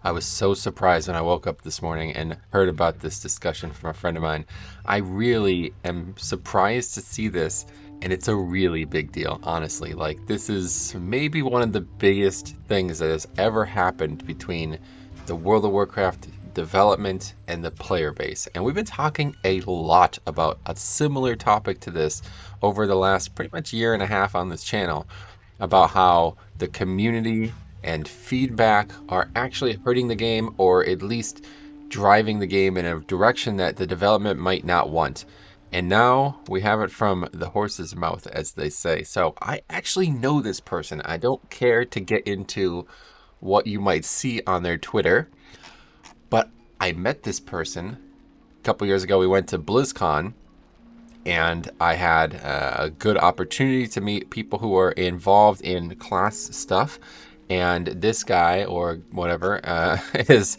I was so surprised when I woke up this morning and heard about this discussion from a friend of mine. I really am surprised to see this, and it's a really big deal, honestly. Like, this is maybe one of the biggest things that has ever happened between the World of Warcraft development and the player base. And we've been talking a lot about a similar topic to this over the last pretty much year and a half on this channel about how the community and feedback are actually hurting the game, or at least driving the game in a direction that the development might not want. And now we have it from the horse's mouth, as they say. So I actually know this person. I don't care to get into what you might see on their Twitter, but I met this person a couple years ago. We went to BlizzCon, and I had a good opportunity to meet people who are involved in class stuff. And this guy, or whatever, is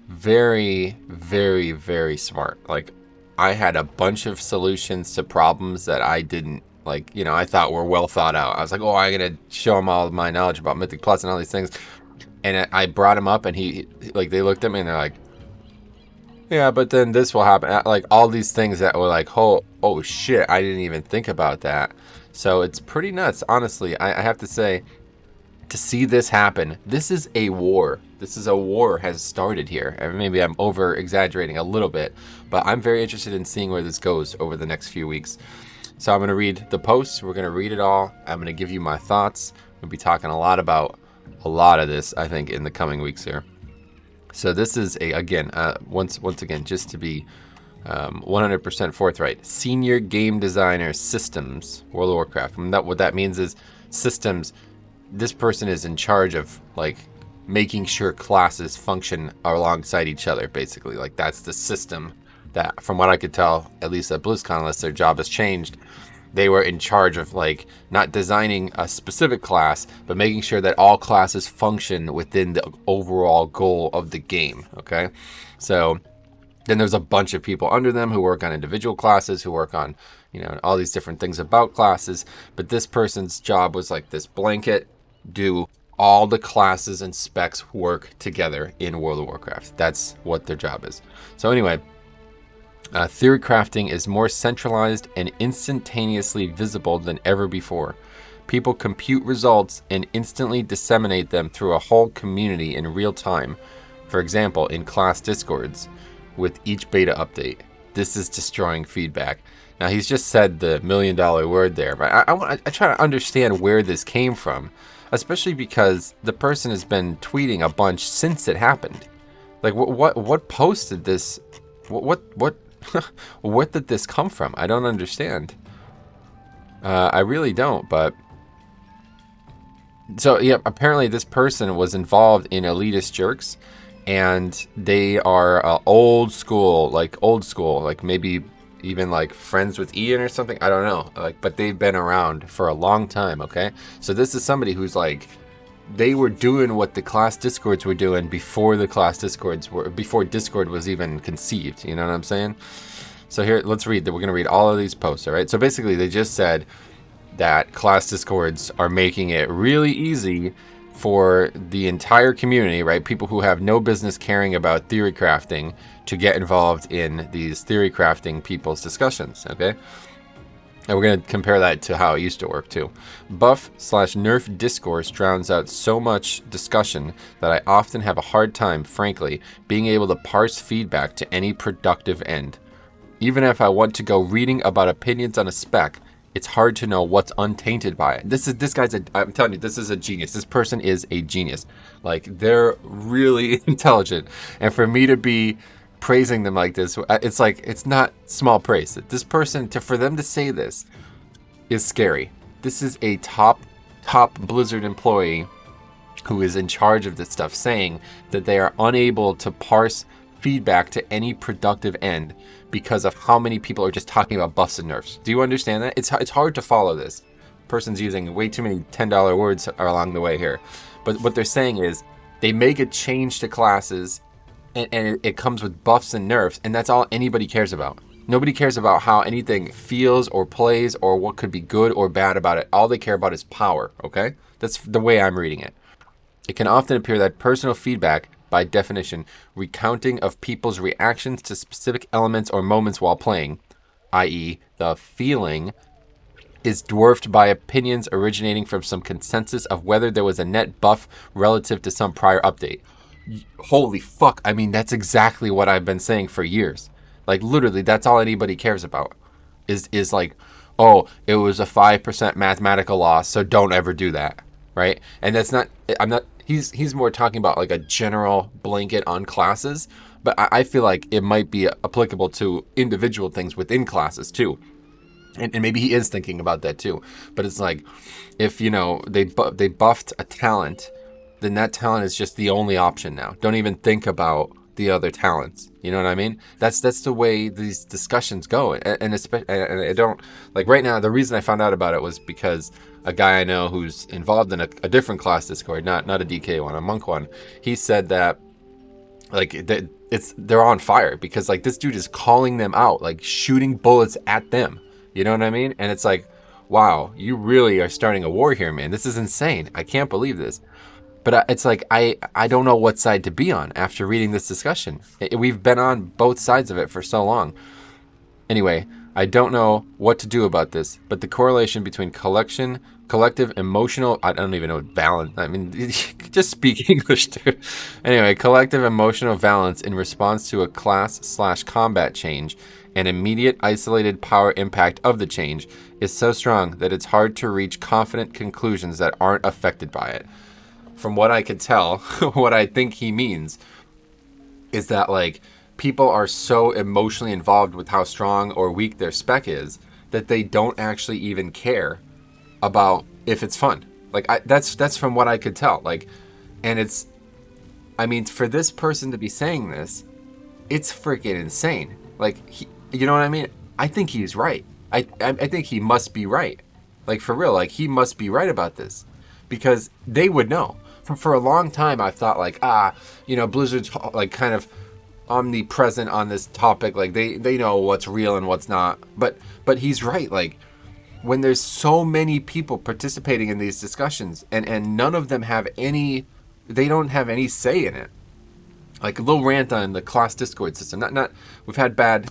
very, very, very smart. Like, I had a bunch of solutions to problems that I didn't, like, I thought were well thought out. I was like, oh, I'm going to show him all of my knowledge about Mythic Plus and all these things. And I brought him up, and they looked at me, and they're like, yeah, but then this will happen. Like, all these things that were like, oh shit, I didn't even think about that. So it's pretty nuts, honestly. I have to say, to see this happen, this is a war. This is a war has started here. And maybe I'm over exaggerating a little bit, but I'm very interested in seeing where this goes over the next few weeks. So I'm going to read the posts. We're going to read it all. I'm going to give you my thoughts. We'll be talking a lot about a lot of this, I think, in the coming weeks here. So this is once again, just to be 100% forthright, senior game designer systems, World of Warcraft. And what that means is systems. This person is in charge of, like, making sure classes function alongside each other, basically. Like, that's the system that, from what I could tell, at least at BlizzCon, unless their job has changed, they were in charge of, like, not designing a specific class, but making sure that all classes function within the overall goal of the game, okay? So then there's a bunch of people under them who work on individual classes, who work on, all these different things about classes. But this person's job was like this blanket, do all the classes and specs work together in World of Warcraft. That's what their job is. So anyway, theory crafting is more centralized and instantaneously visible than ever before. People compute results and instantly disseminate them through a whole community in real time. For example, in class discords with each beta update. This is destroying feedback. Now, he's just said the $1 million word there, but I try to understand where this came from, especially because the person has been tweeting a bunch since it happened. Like, what posted this? What what did this come from? I don't understand. I really don't. But so yeah, apparently this person was involved in Elitist jerks, and they are old school, like maybe even like friends with Ian or something. I don't know. Like, but they've been around for a long time. Okay, so this is somebody who's like, they were doing what the class discords were doing before before Discord was even conceived. You know what I'm saying? So here, let's read. We're gonna read all of these posts. All right. So basically, they just said that class discords are making it really easy for the entire community, right? People who have no business caring about theory crafting to get involved in these theory crafting people's discussions, okay? And we're going to compare that to how it used to work too. Buff/nerf discourse drowns out so much discussion that I often have a hard time, frankly, being able to parse feedback to any productive end. Even if I want to go reading about opinions on a spec, it's hard to know what's untainted by it. I'm telling you, this is a genius. This person is a genius. Like, they're really intelligent. And for me to be praising them like this, it's like, it's not small praise. This person, for them to say this is scary. This is a top Blizzard employee who is in charge of this stuff, saying that they are unable to parse feedback to any productive end because of how many people are just talking about buffs and nerfs. Do you understand that? It's hard to follow this. Person's using way too many $10 words along the way here. But what they're saying is they make a change to classes, and it comes with buffs and nerfs, and that's all anybody cares about. Nobody cares about how anything feels or plays or what could be good or bad about it. All they care about is power, okay? That's the way I'm reading it. It can often appear that personal feedback by definition, recounting of people's reactions to specific elements or moments while playing, i.e., the feeling is dwarfed by opinions originating from some consensus of whether there was a net buff relative to some prior update. Holy fuck. I mean, that's exactly what I've been saying for years. Like, literally, that's all anybody cares about is like, oh, it was a 5% mathematical loss, so don't ever do that, right? And that's not, I'm not, he's more talking about like a general blanket on classes, but I feel like it might be applicable to individual things within classes too. And maybe he is thinking about that too. But it's like, if, you know, they buffed a talent, then that talent is just the only option now. Don't even think about the other talents. You know what I mean? That's the way these discussions go. And I don't, like right now, the reason I found out about it was because a guy I know who's involved in a different class Discord, not a DK one, a monk one, he said that like they're on fire because like this dude is calling them out, like shooting bullets at them. You know what I mean? And it's like, wow, you really are starting a war here, man. This is insane. I can't believe this. But it's like, I don't know what side to be on after reading this discussion. We've been on both sides of it for so long. Anyway, I don't know what to do about this, but the correlation between collective emotional, I don't even know balance. I mean, just speak English, dude. Anyway, collective emotional balance in response to a class/combat change and immediate isolated power impact of the change is so strong that it's hard to reach confident conclusions that aren't affected by it. From what I could tell, what I think he means is that like people are so emotionally involved with how strong or weak their spec is that they don't actually even care about if it's fun. Like that's from what I could tell. Like, and it's, I mean, for this person to be saying this, it's freaking insane. Like, you know what I mean? I think he's right. I think he must be right. Like, for real, like he must be right about this because they would know. For a long time, I've thought like, you know, Blizzard's like kind of omnipresent on this topic. Like they know what's real and what's not. But he's right. Like when there's so many people participating in these discussions and none of them have any, they don't have any say in it. Like a little rant on the class Discord system. Not we've had bad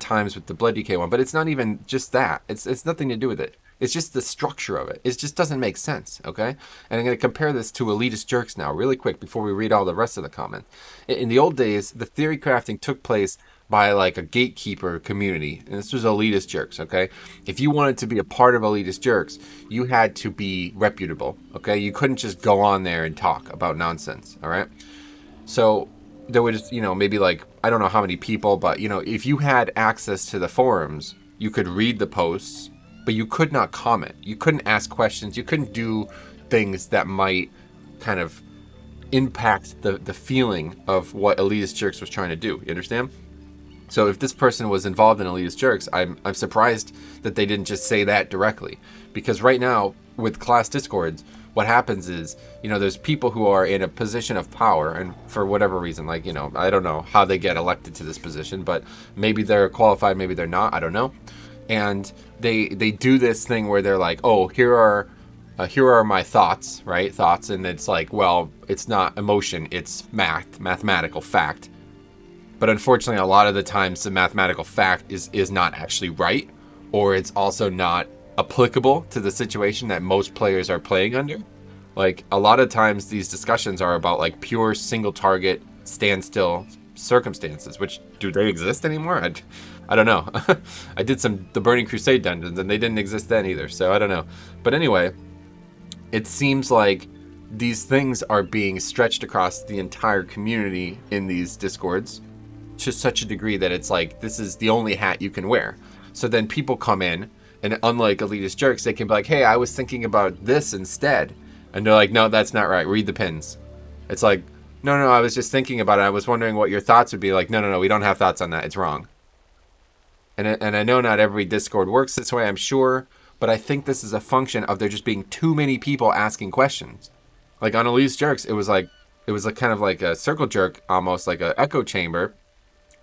times with the Blood DK one, but it's not even just that. It's nothing to do with it. It's just the structure of it. It just doesn't make sense, okay? And I'm going to compare this to Elitist Jerks now, really quick, before we read all the rest of the comments. In the old days, the theory crafting took place by like a gatekeeper community, and this was Elitist Jerks, okay? If you wanted to be a part of Elitist Jerks, you had to be reputable, okay? You couldn't just go on there and talk about nonsense, all right? So there was, you know, maybe like, I don't know how many people, but, you know, if you had access to the forums, you could read the posts, but you could not comment. You couldn't ask questions. You couldn't do things that might kind of impact the feeling of what Elitist Jerks was trying to do. You understand? So if this person was involved in Elitist Jerks, I'm surprised that they didn't just say that directly. Because right now, with class Discords, what happens is, you know, there's people who are in a position of power, and for whatever reason, like, you know, I don't know how they get elected to this position, but maybe they're qualified, maybe they're not, I don't know. And they do this thing where they're like, oh, here are my thoughts, right? Thoughts, and it's like, well, it's not emotion, it's mathematical fact. But unfortunately, a lot of the times the mathematical fact is not actually right, or it's also not applicable to the situation that most players are playing under. Like, a lot of times these discussions are about like pure single target standstill circumstances, which, do they exist anymore? I don't know. I did the Burning Crusade dungeons and they didn't exist then either, so I don't know. But anyway, it seems like these things are being stretched across the entire community in these Discords to such a degree that it's like, this is the only hat you can wear. So then people come in, and unlike Elitist Jerks, they can be like, hey, I was thinking about this instead. And they're like, no, that's not right. Read the pins. It's like, no, I was just thinking about it. I was wondering what your thoughts would be. Like, no, we don't have thoughts on that. It's wrong. And I know not every Discord works this way, I'm sure, but I think this is a function of there just being too many people asking questions. Like on Elitist Jerks, it was like kind of like a circle jerk, almost like an echo chamber,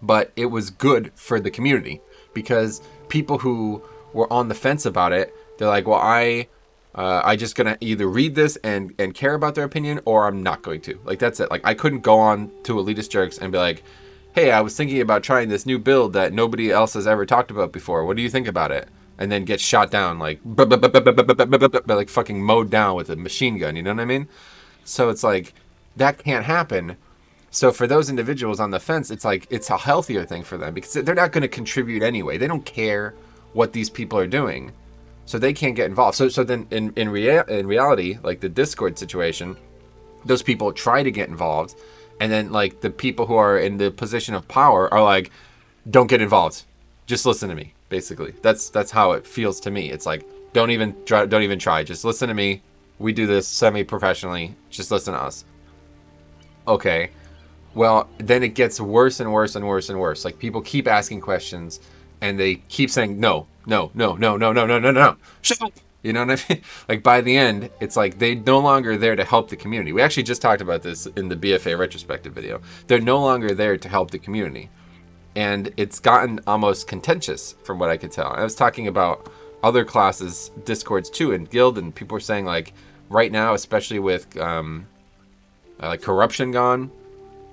but it was good for the community because people who were on the fence about it, they're like, well, I I just gonna either read this and care about their opinion, or I'm not going to. Like, that's it. Like, I couldn't go on to Elitist Jerks and be like, hey, I was thinking about trying this new build that nobody else has ever talked about before. What do you think about it? And then get shot down, like, like fucking mowed down with a machine gun. You know what I mean? So it's like, that can't happen. So for those individuals on the fence, it's like, it's a healthier thing for them because they're not going to contribute anyway. They don't care what these people are doing. So they can't get involved. So then in reality, like the Discord situation, those people try to get involved. And then like the people who are in the position of power are like, don't get involved. Just listen to me, basically. That's how it feels to me. It's like, don't even try. Just listen to me. We do this semi-professionally. Just listen to us. Okay. Well, then it gets worse and worse and worse and worse. Like, people keep asking questions and they keep saying, no, shut up. You know what I mean? Like, by the end, it's like they no longer there to help the community. We actually just talked about this in the BFA retrospective video. They're no longer there to help the community. And it's gotten almost contentious from what I could tell. I was talking about other classes, Discords too, and Guild, and people were saying, like, right now, especially with like corruption gone.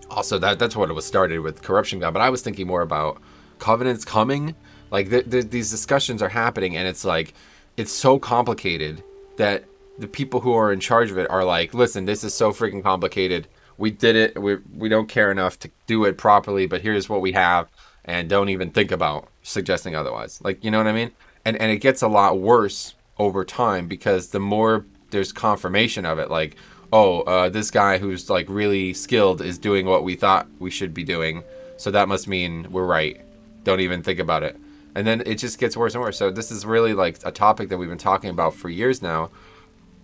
Also, that's what it was started with, corruption gone. But I was thinking more about covenants coming. Like, these discussions are happening, and it's like, it's so complicated that the people who are in charge of it are like, listen, this is so freaking complicated. We did it. We don't care enough to do it properly, but here's what we have, and don't even think about suggesting otherwise. Like, you know what I mean? And it gets a lot worse over time because the more there's confirmation of it, like, oh, this guy who's like really skilled is doing what we thought we should be doing, so that must mean we're right. Don't even think about it. And then it just gets worse and worse. So this is really like a topic that we've been talking about for years now.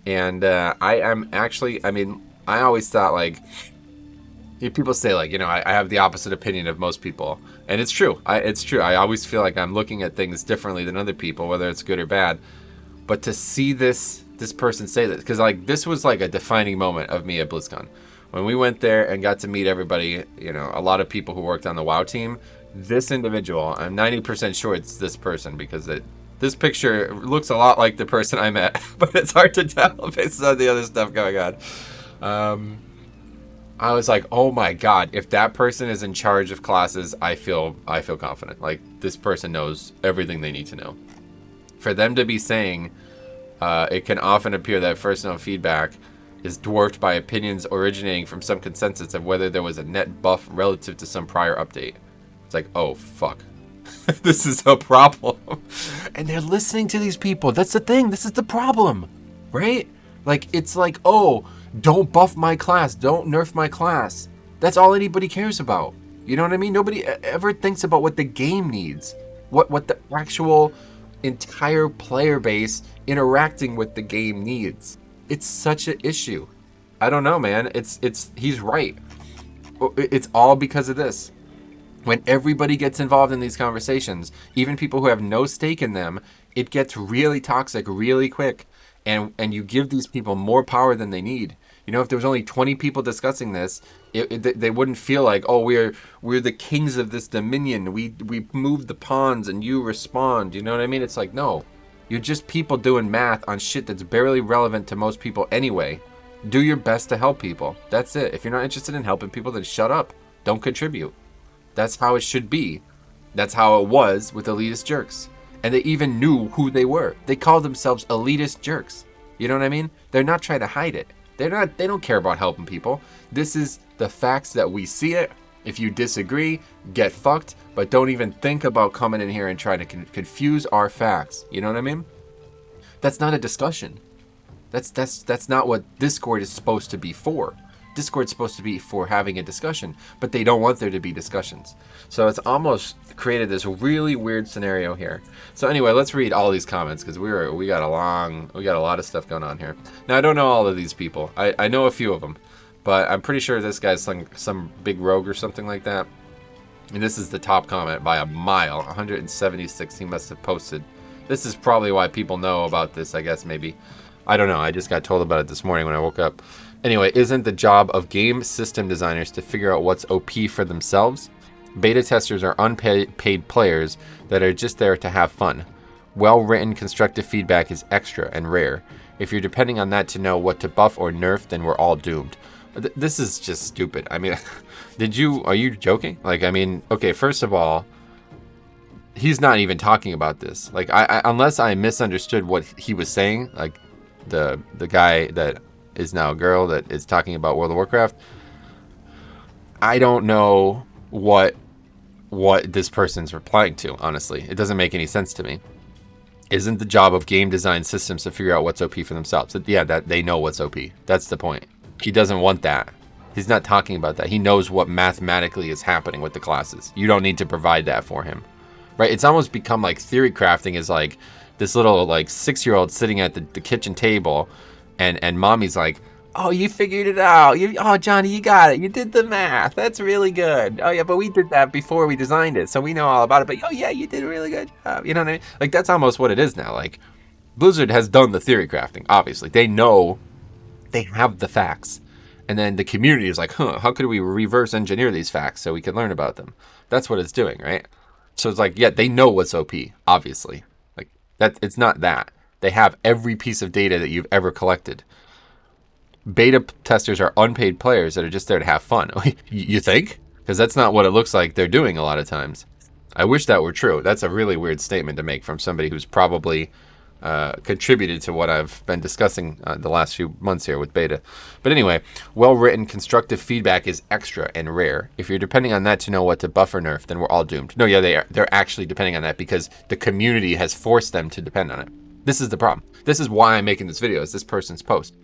And I am actually, I mean, I always thought, like, people say, like, you know, I have the opposite opinion of most people. And it's true. It's true. I always feel like I'm looking at things differently than other people, whether it's good or bad. But to see this person say this, because like this was like a defining moment of me at BlizzCon. When we went there and got to meet everybody, you know, a lot of people who worked on the WoW team, this individual, I'm 90% sure it's this person because this picture looks a lot like the person I met, but it's hard to tell based on the other stuff going on. I was like, oh my god, if that person is in charge of classes, I feel confident. Like, this person knows everything they need to know. For them to be saying, it can often appear that personal feedback is dwarfed by opinions originating from some consensus of whether there was a net buff relative to some prior update. It's like, oh, fuck. This is a problem. And they're listening to these people. That's the thing. This is the problem. Right? Like, it's like, oh, don't buff my class. Don't nerf my class. That's all anybody cares about. You know what I mean? Nobody ever thinks about what the game needs. What the actual entire player base interacting with the game needs. It's such an issue. I don't know, man. He's right. It's all because of this. When everybody gets involved in these conversations, even people who have no stake in them, it gets really toxic really quick. And you give these people more power than they need. You know, if there was only 20 people discussing this, they wouldn't feel like, oh, we're the kings of this dominion. We move the pawns and you respond. You know what I mean? It's like, no. You're just people doing math on shit that's barely relevant to most people anyway. Do your best to help people. That's it. If you're not interested in helping people, then shut up. Don't contribute. That's how it should be. That's how it was with Elitist Jerks. And they even knew who they were. They called themselves Elitist Jerks. You know what I mean? They're not trying to hide it. They don't care about helping people. This is the facts that we see it. If you disagree, get fucked, but don't even think about coming in here and trying to confuse our facts. You know what I mean? That's not a discussion. That's not what Discord is supposed to be for. Discord's supposed to be for having a discussion, but they don't want there to be discussions. So it's almost created this really weird scenario here. So anyway, let's read all these comments because we got a lot of stuff going on here. Now I don't know all of these people. I know a few of them, but I'm pretty sure this guy's some big rogue or something like that. And this is the top comment by a mile, 176 he must have posted. This is probably why people know about this, I guess, maybe. I don't know. I just got told about it this morning when I woke up. Anyway, isn't the job of game system designers to figure out what's OP for themselves? Beta testers are unpaid players that are just there to have fun. Well-written constructive feedback is extra and rare. If you're depending on that to know what to buff or nerf, then we're all doomed. This is just stupid. I mean, are you joking? Like, I mean, okay, first of all, he's not even talking about this. Like, unless I misunderstood what he was saying, like the guy that is now a girl that is talking about World of Warcraft, I don't know what this person's replying to, honestly. It doesn't make any sense to me. Isn't the job of game design systems to figure out what's OP for themselves? Yeah, that they know what's OP. That's the point. He doesn't want that. He's not talking about that. He knows what mathematically is happening with the classes. You don't need to provide that for him. Right? It's almost become like theory crafting is like this little like 6-year-old sitting at the kitchen table and mommy's like, oh, you figured it out. Oh, Johnny, you got it. You did the math. That's really good. Oh, yeah, but we did that before we designed it, so we know all about it. But, oh, yeah, you did a really good job. You know what I mean? Like, that's almost what it is now. Like, Blizzard has done the theory crafting, obviously. They know they have the facts. And then the community is like, how could we reverse engineer these facts so we can learn about them? That's what it's doing, right? So it's like, yeah, they know what's OP, obviously. Like, it's not that. They have every piece of data that you've ever collected. Beta testers are unpaid players that are just there to have fun. You think? Because that's not what it looks like they're doing a lot of times. I wish that were true. That's a really weird statement to make from somebody who's probably contributed to what I've been discussing the last few months here with beta. But anyway, well-written, constructive feedback is extra and rare. If you're depending on that to know what to buff or nerf, then we're all doomed. No, yeah, they are. They're actually depending on that because the community has forced them to depend on it. This is the problem. This is why I'm making this video, is this person's post.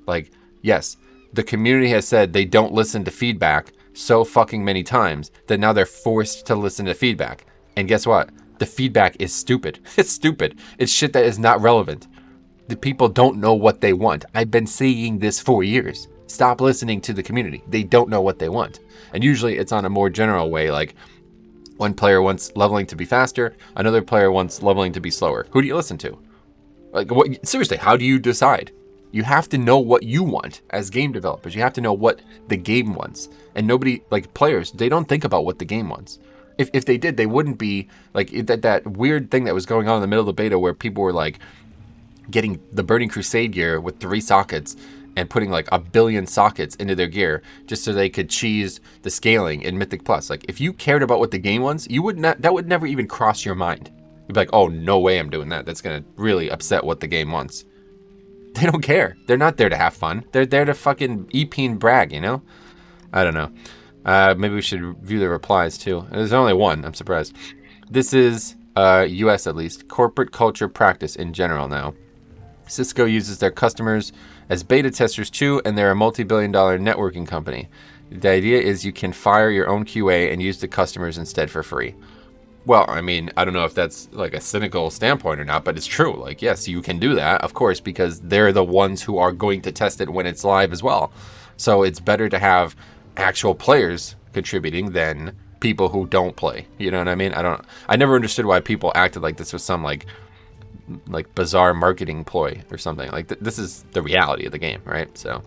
Like, yes, the community has said they don't listen to feedback so fucking many times that now they're forced to listen to feedback. And guess what? The feedback is stupid. It's stupid. It's shit that is not relevant. The people don't know what they want. I've been saying this for years. Stop listening to the community. They don't know what they want. And usually it's on a more general way, like one player wants leveling to be faster, another player wants leveling to be slower. Who do you listen to? Like, what? Seriously, how do you decide? You have to know what you want as game developers. You have to know what the game wants. And nobody, like players, they don't think about what the game wants. If they did, they wouldn't be like that weird thing that was going on in the middle of the beta where people were like getting the Burning Crusade gear with 3 sockets and putting like 1 billion sockets into their gear just so they could cheese the scaling in Mythic Plus. Like, if you cared about what the game wants, that would never even cross your mind. You'd be like, oh, no way I'm doing that. That's going to really upset what the game wants. They don't care. They're not there to have fun. They're there to fucking EP and brag, you know? I don't know. Maybe we should view the replies too. There's only one. I'm surprised. This is, US at least, corporate culture practice in general now. Cisco uses their customers as beta testers too, and they're a multi-billion-dollar networking company. The idea is you can fire your own QA and use the customers instead for free. Well, I mean, I don't know if that's like a cynical standpoint or not, but it's true. Like, yes, you can do that, of course, because they're the ones who are going to test it when it's live as well. So it's better to have actual players contributing than people who don't play. You know what I mean? I never understood why people acted like this was some like bizarre marketing ploy or something. Like, this is the reality of the game, right? So,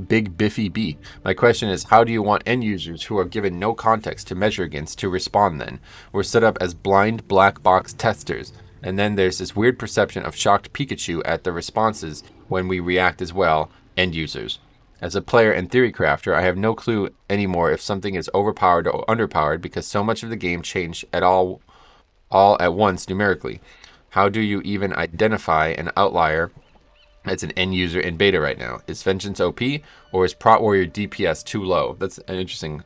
Big Biffy B. My question is, how do you want end users who are given no context to measure against to respond then? We're set up as blind black box testers, and then there's this weird perception of shocked Pikachu at the responses when we react as well, end users. As a player and theory crafter, I have no clue anymore if something is overpowered or underpowered because so much of the game changed all at once numerically. How do you even identify an outlier as an end user in beta right now? Is Vengeance OP or is Prot Warrior DPS too low? That's an interesting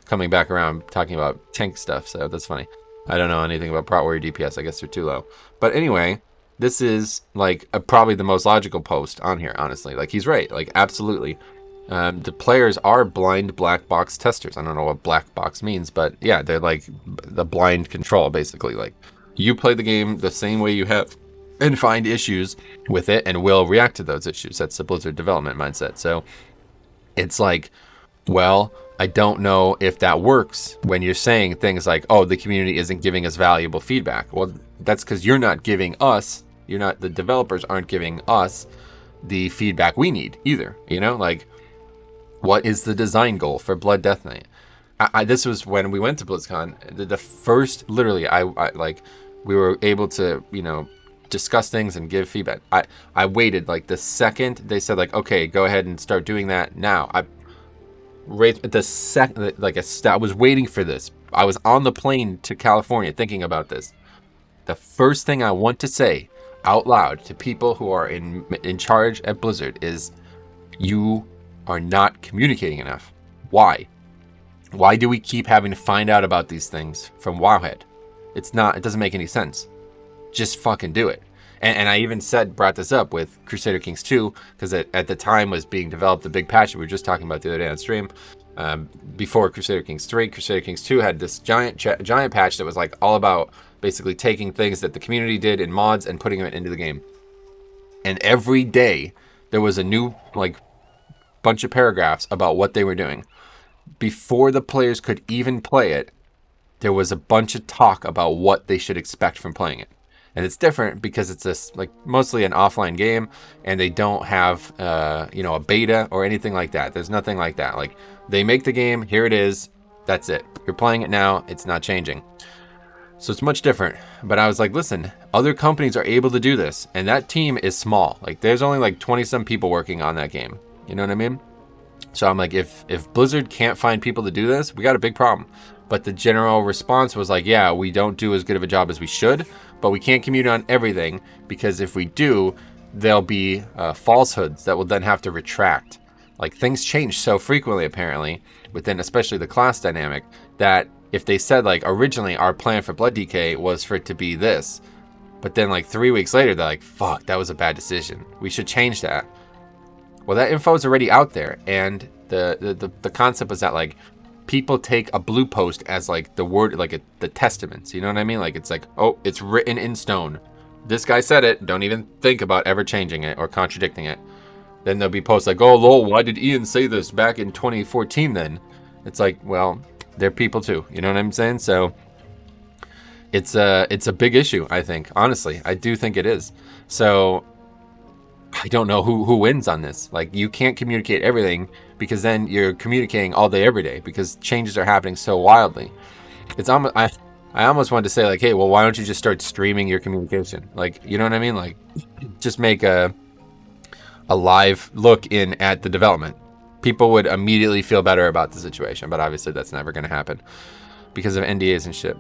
coming back around talking about tank stuff, so that's funny. I don't know anything about Prot Warrior DPS. I guess they're too low. But anyway, this is like probably the most logical post on here, honestly. Like, he's right. Like, absolutely. The players are blind black box testers. I don't know what black box means, but yeah, they're like the blind control, basically. Like, you play the game the same way you have and find issues with it and will react to those issues. That's the Blizzard development mindset. So it's like, well, I don't know if that works when you're saying things like, oh, the community isn't giving us valuable feedback. Well, that's because you're not giving us, the developers aren't giving us the feedback we need either. You know, like, what is the design goal for Blood Death Knight? This was when we went to BlizzCon. The first, literally, I we were able to, discuss things and give feedback. I waited like the second they said like, okay, go ahead and start doing that now. I was waiting for this. I was on the plane to California thinking about this. The first thing I want to say out loud to people who are in charge at Blizzard is, you are not communicating enough. Why? Why do we keep having to find out about these things from Wowhead? It doesn't make any sense. Just fucking do it. And I even brought this up with Crusader Kings 2, because at the time was being developed the big patch that we were just talking about the other day on stream. Before Crusader Kings 3, Crusader Kings 2 had this giant patch that was like all about basically taking things that the community did in mods and putting them into the game. And every day there was a new like bunch of paragraphs about what they were doing. Before the players could even play it, there was a bunch of talk about what they should expect from playing it. And it's different because it's mostly an offline game, and they don't have a beta or anything like that. There's nothing like that. Like, they make the game, here it is, that's it. You're playing it now, it's not changing. So it's much different. But I was like, listen, other companies are able to do this, and that team is small. Like, there's only like 20-some people working on that game. You know what I mean? So I'm like, if Blizzard can't find people to do this, we got a big problem. But the general response was like, yeah, we don't do as good of a job as we should, but we can't communicate on everything, because if we do, there'll be falsehoods that will then have to retract. Like, things change so frequently, apparently, within especially the class dynamic, that if they said, like, originally our plan for Blood DK was for it to be this, but then like 3 weeks later, they're like, fuck, that was a bad decision. We should change that. Well, that info is already out there, and the concept was that, like, people take a blue post as like the word, like the testaments, you know what I mean? Like, it's like, oh, it's written in stone. This guy said it. Don't even think about ever changing it or contradicting it. Then there'll be posts like, oh, lol, why did Ian say this back in 2014 then? It's like, well, they're people too. You know what I'm saying? So it's a big issue, I think. Honestly, I do think it is. So I don't know who wins on this. Like, you can't communicate everything, because then you're communicating all day, every day, because changes are happening so wildly. It's almost, I almost wanted to say, like, hey, well, why don't you just start streaming your communication? Like, you know what I mean? Like, just make a live look in at the development. People would immediately feel better about the situation, but obviously that's never going to happen because of NDAs and shit.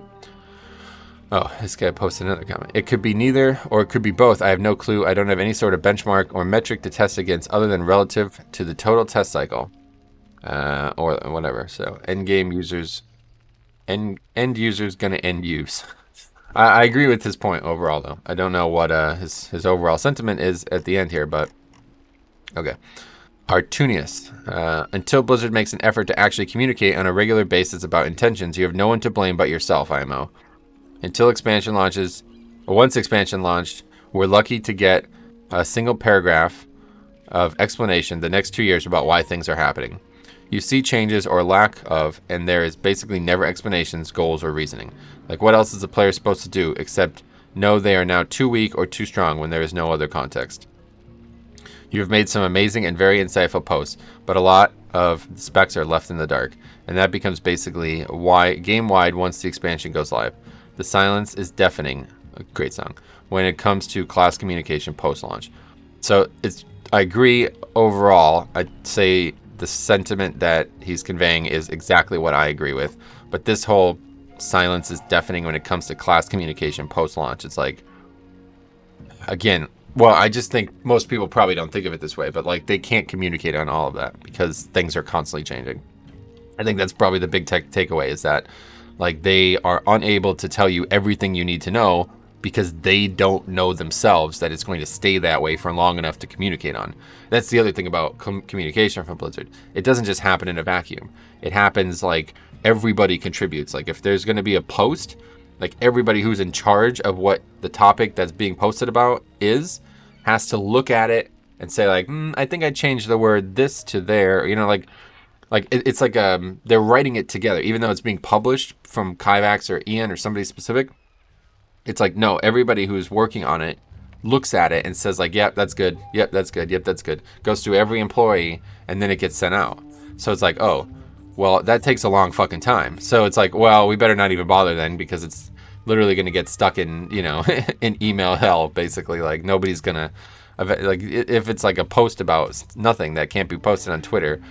Oh, this guy posted another comment. It could be neither, or it could be both. I have no clue. I don't have any sort of benchmark or metric to test against other than relative to the total test cycle. Or whatever. So, end users gonna end use. I agree with his point overall, though. I don't know what his overall sentiment is at the end here, but okay. Artunius. Until Blizzard makes an effort to actually communicate on a regular basis about intentions, you have no one to blame but yourself, IMO. Until expansion launches, or once expansion launched, we're lucky to get a single paragraph of explanation the next 2 years about why things are happening. You see changes or lack of, and there is basically never explanations, goals, or reasoning. Like, what else is a player supposed to do except know they are now too weak or too strong when there is no other context? You have made some amazing and very insightful posts, but a lot of the specs are left in the dark, and that becomes basically why game-wide once the expansion goes live. The silence is deafening, a great song, when it comes to class communication post-launch. So I agree overall. I'd say the sentiment that he's conveying is exactly what I agree with. But this whole silence is deafening when it comes to class communication post-launch. It's like, again, well, I just think most people probably don't think of it this way, but like, they can't communicate on all of that because things are constantly changing. I think that's probably the big takeaway, is that like, they are unable to tell you everything you need to know because they don't know themselves that it's going to stay that way for long enough to communicate on. That's the other thing about communication from Blizzard. It doesn't just happen in a vacuum. It happens like everybody contributes. Like, if there's going to be a post, like, everybody who's in charge of what the topic that's being posted about has to look at it and say, like, I think I changed the word this to there. You know, like it's like they're writing it together, even though it's being published from Kyvax or Ian or somebody specific. It's like, no, everybody who's working on it looks at it and says, like, yep, that's good. Yep, that's good. Yep, that's good. Goes to every employee, and then it gets sent out. So it's like, oh, well, that takes a long fucking time. So it's like, well, we better not even bother then, because literally going to get stuck in, in email hell, basically. Like, nobody's going to, like, if it's like a post about nothing that can't be posted on Twitter,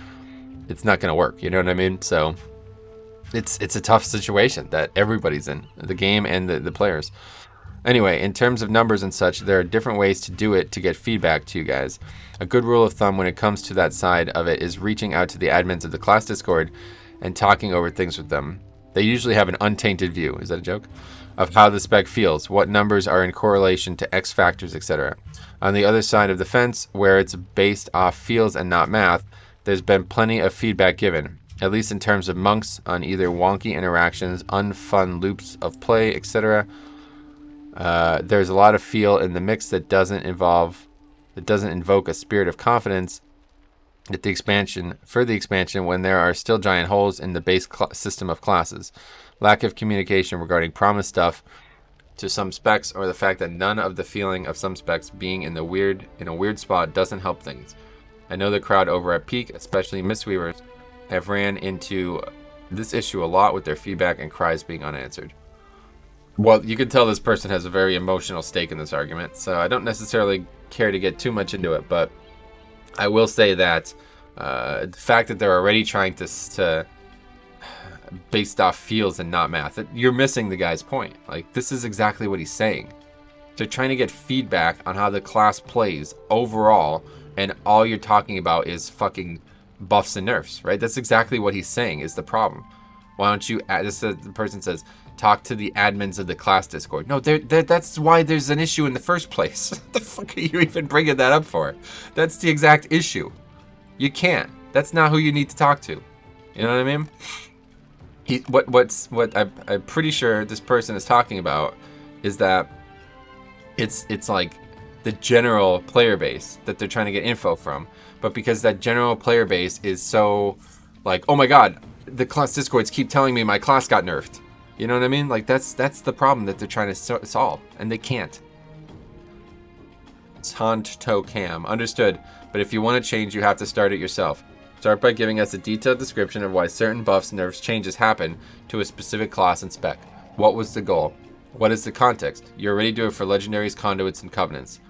it's not going to work. You know what I mean? So it's a tough situation that everybody's in, the game and the players. Anyway, in terms of numbers and such, there are different ways to do it to get feedback to you guys. A good rule of thumb when it comes to that side of it is reaching out to the admins of the class Discord and talking over things with them. They usually have an untainted view, is that a joke? Of how the spec feels, what numbers are in correlation to X factors, etc. On the other side of the fence, where it's based off feels and not math, there's been plenty of feedback given, at least in terms of monks, on either wonky interactions, unfun loops of play, etc. There's a lot of feel in the mix that doesn't invoke a spirit of confidence at the expansion when there are still giant holes in the base system of classes. Lack of communication regarding promised stuff to some specs, or the fact that none of the feeling of some specs being in a weird spot doesn't help things. I know the crowd over at Peak, especially Mistweavers, have ran into this issue a lot with their feedback and cries being unanswered. Well, you can tell this person has a very emotional stake in this argument, so I don't necessarily care to get too much into it, but I will say that the fact that they're already trying to based off feels and not math, you're missing the guy's point. Like, this is exactly what he's saying. They're trying to get feedback on how the class plays overall, and all you're talking about is fucking buffs and nerfs, right? That's exactly what he's saying is the problem. Why don't you, the person says, talk to the admins of the class Discord. No, that's why there's an issue in the first place. What the fuck are you even bringing that up for? That's the exact issue. You can't. That's not who you need to talk to. You know what I mean? What I'm pretty sure this person is talking about is that it's like the general player base that they're trying to get info from, but because that general player base is so like, oh my god, the class Discords keep telling me my class got nerfed. You know what I mean? Like, that's the problem that they're trying to solve, and they can't. Tonto Cam. Understood, but if you want to change, you have to start it yourself. Start by giving us a detailed description of why certain buffs, nerfs, changes happen to a specific class and spec. What was the goal? What is the context? You already do it for legendaries, conduits, and covenants.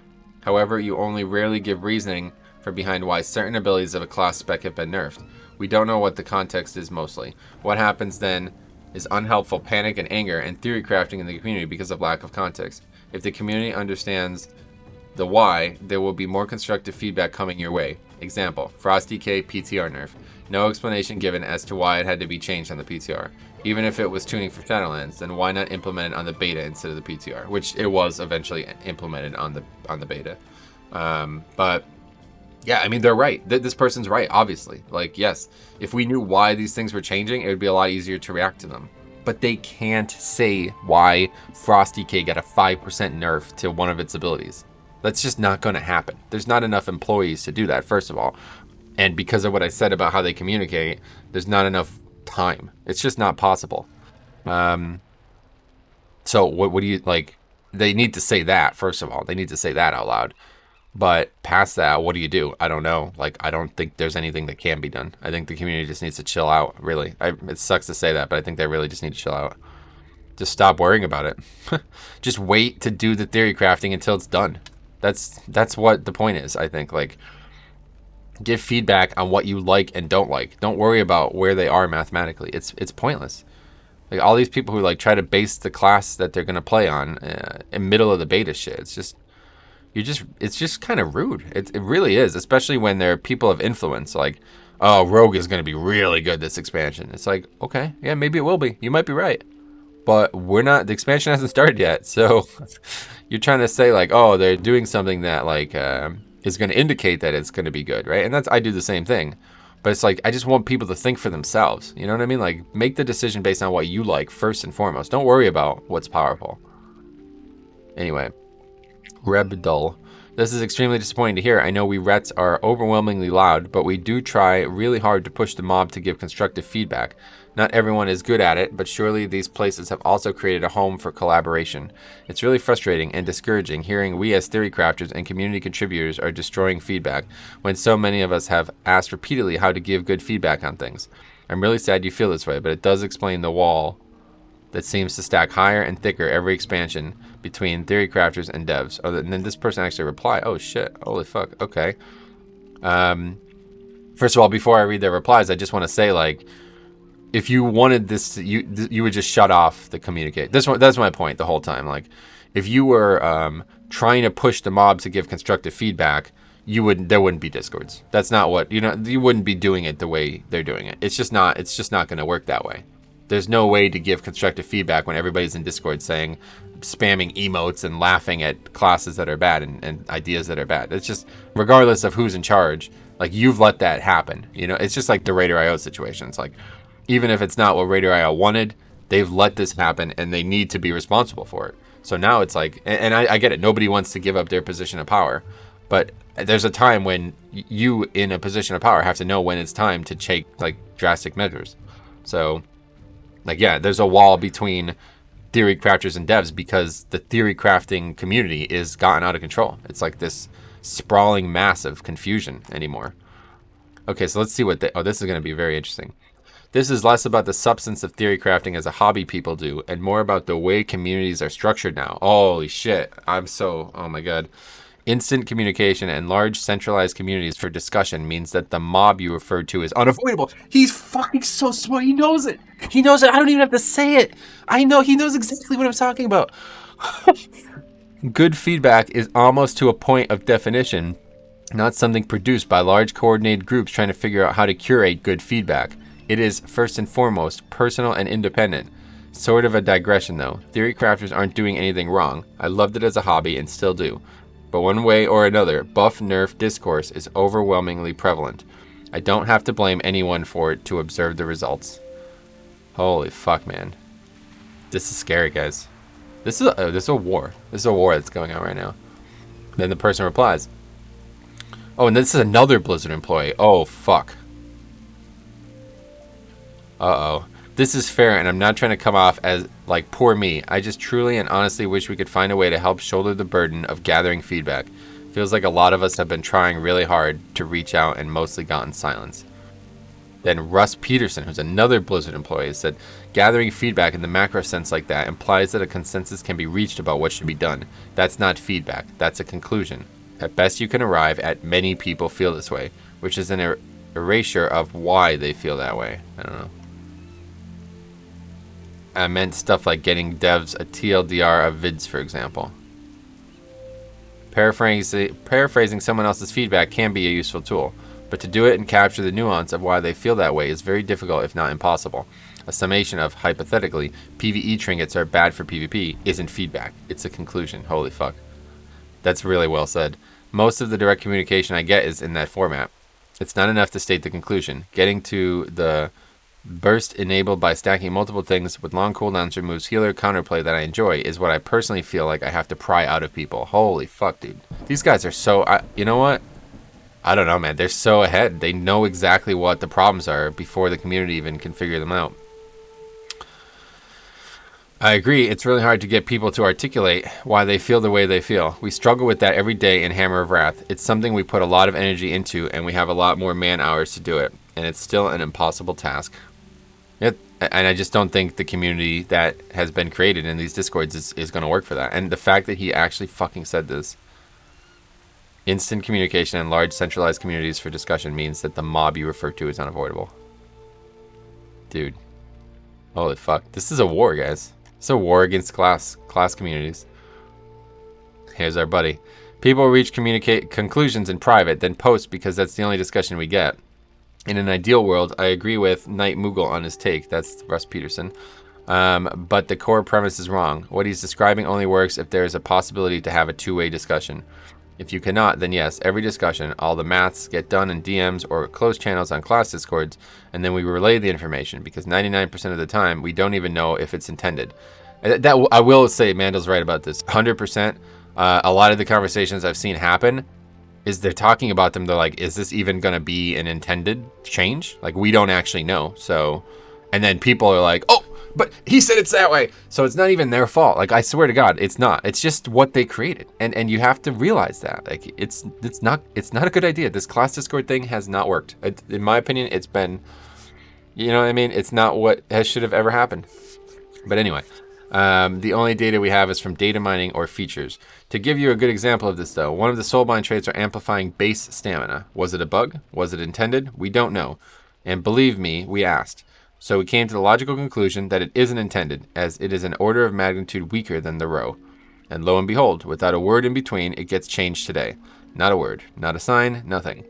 However, you only rarely give reasoning for behind why certain abilities of a class spec have been nerfed. We don't know what the context is mostly. What happens then is unhelpful panic and anger and theory crafting in the community because of lack of context. If the community understands the why, there will be more constructive feedback coming your way. Example, Frosty K PTR nerf. No explanation given as to why it had to be changed on the PTR. Even if it was tuning for Shadowlands, then why not implement it on the beta instead of the PTR? Which it was eventually implemented on the beta. But yeah, I mean, they're right. This person's right, obviously. Like, yes, if we knew why these things were changing, it would be a lot easier to react to them. But they can't say why Frosty K got a 5% nerf to one of its abilities. That's just not going to happen. There's not enough employees to do that, first of all. And because of what I said about how they communicate, there's not enough time. It's just not possible. So what do you, like, they need to say that, first of all. They need to say that out loud. But past that, what do you do? I don't know. Like, I don't think there's anything that can be done. I think the community just needs to chill out, really. It sucks to say that, but I think they really just need to chill out. Just stop worrying about it. Just wait to do the theory crafting until it's done. That's what the point is, I think. Like, give feedback on what you like and don't like. Don't worry about where they are mathematically. It's pointless. Like, all these people who like try to base the class that they're gonna play on in middle of the beta shit. It's just kind of rude. It really is, especially when they're people of influence. Like, oh, Rogue is gonna be really good this expansion. It's like, okay, yeah, maybe it will be. You might be right. But we're not, the expansion hasn't started yet, so you're trying to say like, oh, they're doing something that like is going to indicate that it's going to be good, right? And I do the same thing, but it's like, I just want people to think for themselves. You know what I mean? Like, make the decision based on what you like first and foremost. Don't worry about what's powerful. Anyway, Rebdull. This is extremely disappointing to hear. I know we Rets are overwhelmingly loud, but we do try really hard to push the mob to give constructive feedback. Not everyone is good at it, but surely these places have also created a home for collaboration. It's really frustrating and discouraging hearing we as theory crafters and community contributors are destroying feedback when so many of us have asked repeatedly how to give good feedback on things. I'm really sad you feel this way, but it does explain the wall that seems to stack higher and thicker every expansion between theory crafters and devs. Oh, and then this person actually replied. Oh shit! Holy fuck! Okay. First of all, before I read their replies, I just want to say, like, if you wanted this, you would just shut off the communicate. That's my point the whole time. Like, if you were trying to push the mob to give constructive feedback, there wouldn't be discords. That's not what you wouldn't be doing it the way they're doing it. It's just not going to work that way. There's no way to give constructive feedback when everybody's in Discord spamming emotes and laughing at classes that are bad and ideas that are bad. It's just, regardless of who's in charge, like, you've let that happen. It's just like the Raider.io situation. It's like, even if it's not what Raider.io wanted, they've let this happen and they need to be responsible for it. So now it's like, and I get it, nobody wants to give up their position of power, but there's a time when you in a position of power have to know when it's time to take, like, drastic measures. So, like, yeah, there's a wall between theory crafters and devs because the theory crafting community is gotten out of control. It's like this sprawling mass of confusion anymore. Okay, so let's see what this is going to be very interesting. This is less about the substance of theory crafting as a hobby people do, and more about the way communities are structured now. Holy shit. Oh my god. Instant communication and large centralized communities for discussion means that the mob you referred to is unavoidable. He's fucking so smart. He knows it. He knows it. I don't even have to say it. I know. He knows exactly what I'm talking about. Good feedback is almost to a point of definition, not something produced by large coordinated groups trying to figure out how to curate good feedback. It is, first and foremost, personal and independent. Sort of a digression, though. Theory crafters aren't doing anything wrong. I loved it as a hobby and still do. But one way or another, buff nerf discourse is overwhelmingly prevalent. I don't have to blame anyone for it to observe the results. Holy fuck, man. This is scary, guys. This is a war. This is a war that's going on right now. Then the person replies. Oh, and this is another Blizzard employee. Oh, fuck. Uh-oh. This is fair, and I'm not trying to come off as, like, poor me. I just truly and honestly wish we could find a way to help shoulder the burden of gathering feedback. Feels like a lot of us have been trying really hard to reach out and mostly gotten silence. Then Russ Peterson, who's another Blizzard employee, said, gathering feedback in the macro sense like that implies that a consensus can be reached about what should be done. That's not feedback. That's a conclusion. At best, you can arrive at many people feel this way, which is an erasure of why they feel that way. I don't know. I meant stuff like getting devs a TLDR of vids, for example. Paraphrasing someone else's feedback can be a useful tool, but to do it and capture the nuance of why they feel that way is very difficult, if not impossible. A summation of, hypothetically, PvE trinkets are bad for PvP isn't feedback. It's a conclusion. Holy fuck. That's really well said. Most of the direct communication I get is in that format. It's not enough to state the conclusion. Getting to the burst enabled by stacking multiple things with long cooldowns removes healer counterplay that I enjoy is what I personally feel like I have to pry out of people. Holy fuck, dude. These guys are so... you know what? I don't know, man. They're so ahead. They know exactly what the problems are before the community even can figure them out. I agree. It's really hard to get people to articulate why they feel the way they feel. We struggle with that every day in Hammer of Wrath. It's something we put a lot of energy into, and we have a lot more man hours to do it. And it's still an impossible task. And I just don't think the community that has been created in these discords is going to work for that. And the fact that he actually fucking said this. Instant communication and large centralized communities for discussion means that the mob you refer to is unavoidable. Dude. Holy fuck. This is a war, guys. It's a war against class communities. Here's our buddy. People reach conclusions in private, then post because that's the only discussion we get. In an ideal world, I agree with Knight Moogle on his take. That's Russ Peterson. But the core premise is wrong. What he's describing only works if there is a possibility to have a two-way discussion. If you cannot, then yes, every discussion, all the maths get done in DMs or closed channels on class discords, and then we relay the information, because 99% of the time, we don't even know if it's intended. That I will say, Mandel's right about this. 100%. A lot of the conversations I've seen happen is they're talking about them. They're like, is this even going to be an intended change? Like, we don't actually know. So, and then people are like, oh, but he said it's that way. So it's not even their fault. Like, I swear to God, it's not. It's just what they created. And you have to realize that. Like, it's not a good idea. This class Discord thing has not worked. In my opinion, it's been, you know what I mean? It's not what should have ever happened. But anyway, the only data we have is from data mining or features. To give you a good example of this, though, one of the soulbind traits are amplifying base stamina. Was it a bug? Was it intended? We don't know. And believe me, we asked. So we came to the logical conclusion that it isn't intended, as it is an order of magnitude weaker than the row. And lo and behold, without a word in between, it gets changed today. Not a word, not a sign, nothing.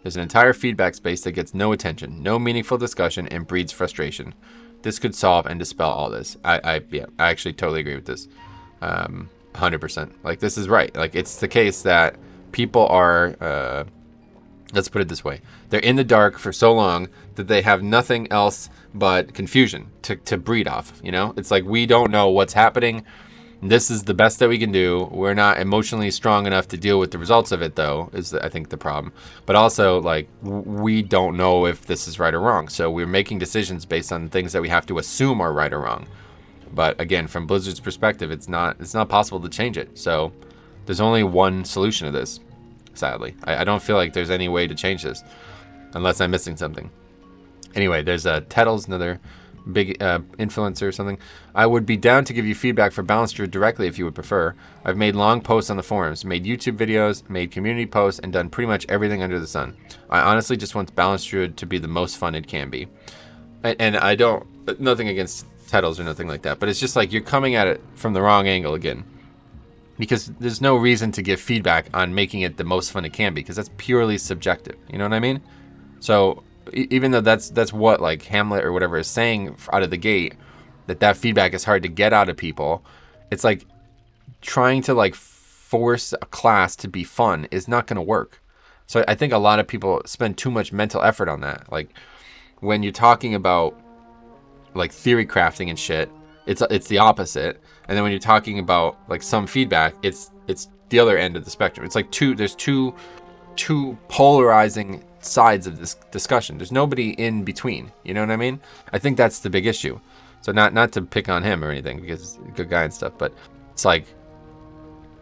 There's an entire feedback space that gets no attention, no meaningful discussion, and breeds frustration. This could solve and dispel all this. I actually totally agree with this. 100%. Like, this is right. Like, it's the case that people are, let's put it this way. They're in the dark for so long that they have nothing else but confusion to breed off, you know? It's like, we don't know what's happening. This is the best that we can do. We're not emotionally strong enough to deal with the results of it, though, is I think the problem. But also, like, we don't know if this is right or wrong. So we're making decisions based on things that we have to assume are right or wrong. But again, from Blizzard's perspective, it's not possible to change it. So there's only one solution to this, sadly. I don't feel like there's any way to change this unless I'm missing something. Anyway, there's Tettles, another big influencer or something. I would be down to give you feedback for Balance Druid directly if you would prefer. I've made long posts on the forums, made YouTube videos, made community posts, and done pretty much everything under the sun. I honestly just want Balance Druid to be the most fun it can be. And I don't, nothing against Tettles or nothing like that, but it's just like you're coming at it from the wrong angle again. Because there's no reason to give feedback on making it the most fun it can be, because that's purely subjective. You know what I mean? So even though that's what like Hamlet or whatever is saying out of the gate, that feedback is hard to get out of people, it's like trying to like force a class to be fun is not going to work. So I think a lot of people spend too much mental effort on that. Like when you're talking about like theory crafting and shit, it's the opposite. And then when you're talking about like some feedback, it's the other end of the spectrum. It's like there's two polarizing sides of this discussion. There's nobody in between. You know what I mean? I think that's the big issue. So not to pick on him or anything, because he's a good guy and stuff, but it's like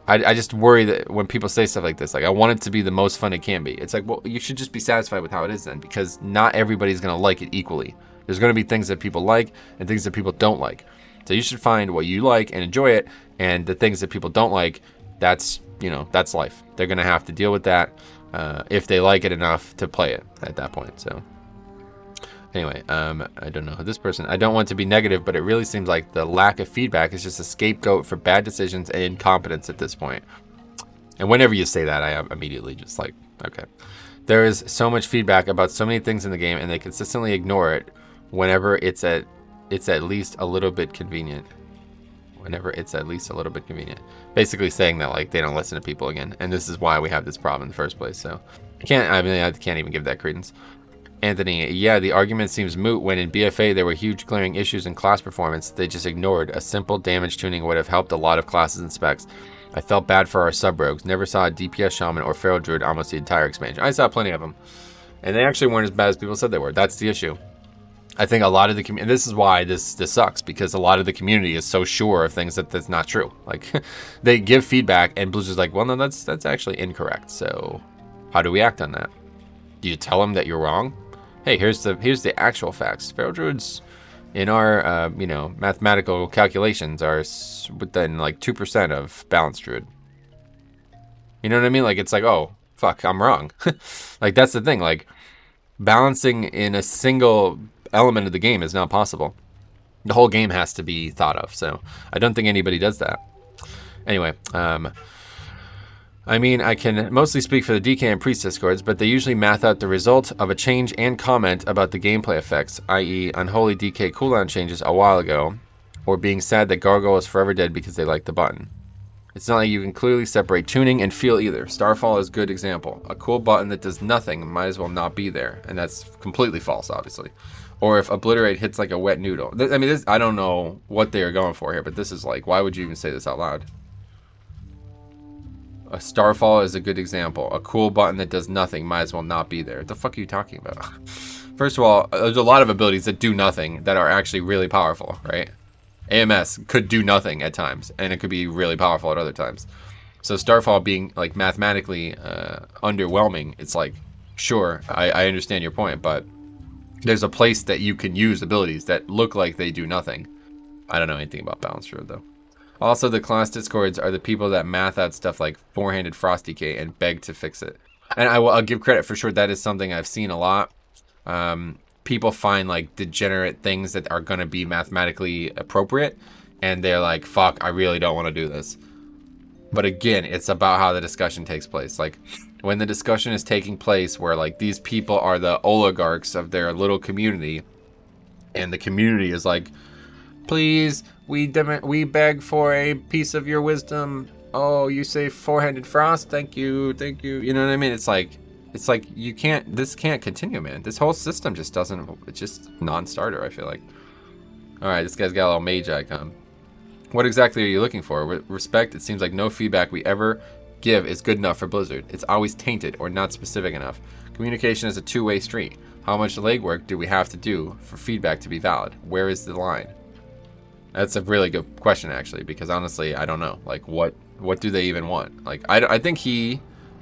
I just worry that when people say stuff like this, like, I want it to be the most fun it can be. It's like, well, you should just be satisfied with how it is then, because not everybody's going to like it equally. There's going to be things that people like and things that people don't like. So you should find what you like and enjoy it, and the things that people don't like, that's life. They're going to have to deal with that if they like it enough to play it at that point. So anyway, I don't know who this person. I don't want to be negative, but it really seems like the lack of feedback is just a scapegoat for bad decisions and incompetence at this point. And whenever you say that, I am immediately just like, okay. There is so much feedback about so many things in the game, and they consistently ignore it whenever it's at least a little bit convenient. Whenever it's at least a little bit convenient. Basically saying that like they don't listen to people again, and this is why we have this problem in the first place. So I can't even give that credence. Anthony, yeah, the argument seems moot when in BFA there were huge glaring issues in class performance they just ignored. A simple damage tuning would have helped a lot of classes and specs. I felt bad for our sub-rogues. Never saw a DPS shaman or feral druid almost the entire expansion. I saw plenty of them, and they actually weren't as bad as people said they were. That's the issue. I think a lot of the community, this is why this sucks, because a lot of the community is so sure of things that's not true. Like, they give feedback, and Blizzard's like, well, no, that's actually incorrect. So how do we act on that? Do you tell them that you're wrong? Hey, here's the actual facts. Feral druids in our mathematical calculations are within like 2% of balanced druid. You know what I mean? Like, it's like, oh fuck, I'm wrong. Like, that's the thing. Like, balancing in a single element of the game is not possible. The whole game has to be thought of. So I don't think anybody does that. Anyway, I mean, I can mostly speak for the DK and Priest Discords, but they usually math out the result of a change and comment about the gameplay effects, i.e. unholy DK cooldown changes a while ago, or being sad that Gargoyle is forever dead because they like the button. It's not like you can clearly separate tuning and feel either. Starfall is a good example. A cool button that does nothing might as well not be there, and that's completely false, obviously. Or if Obliterate hits like a wet noodle. I mean, I don't know what they are going for here, but this is like, why would you even say this out loud? A Starfall is a good example. A cool button that does nothing might as well not be there. What the fuck are you talking about? First of all, there's a lot of abilities that do nothing that are actually really powerful, right? AMS could do nothing at times, and it could be really powerful at other times. So Starfall being like mathematically underwhelming, it's like, sure, I understand your point, but there's a place that you can use abilities that look like they do nothing. I don't know anything about Balance Road, though. Also, the class discords are the people that math out stuff like four-handed frost decay and beg to fix it. And I'll give credit for sure. That is something I've seen a lot. People find like degenerate things that are going to be mathematically appropriate, and they're like, fuck, I really don't want to do this. But again, it's about how the discussion takes place. Like, when the discussion is taking place where like these people are the oligarchs of their little community, and the community is like, please, we beg for a piece of your wisdom. Oh, you say four-handed frost? Thank you. You know what I mean? It's like you can't, this can't continue, man. This whole system just doesn't, it's just non-starter, I feel like. All right, this guy's got a little mage icon. What exactly are you looking for? With respect, it seems like no feedback we ever give is good enough for Blizzard. It's always tainted or not specific enough. Communication is a two-way street. How much legwork do we have to do for feedback to be valid? Where is the line? That's a really good question, actually, because honestly, I don't know. Like, what do they even want? Like, I think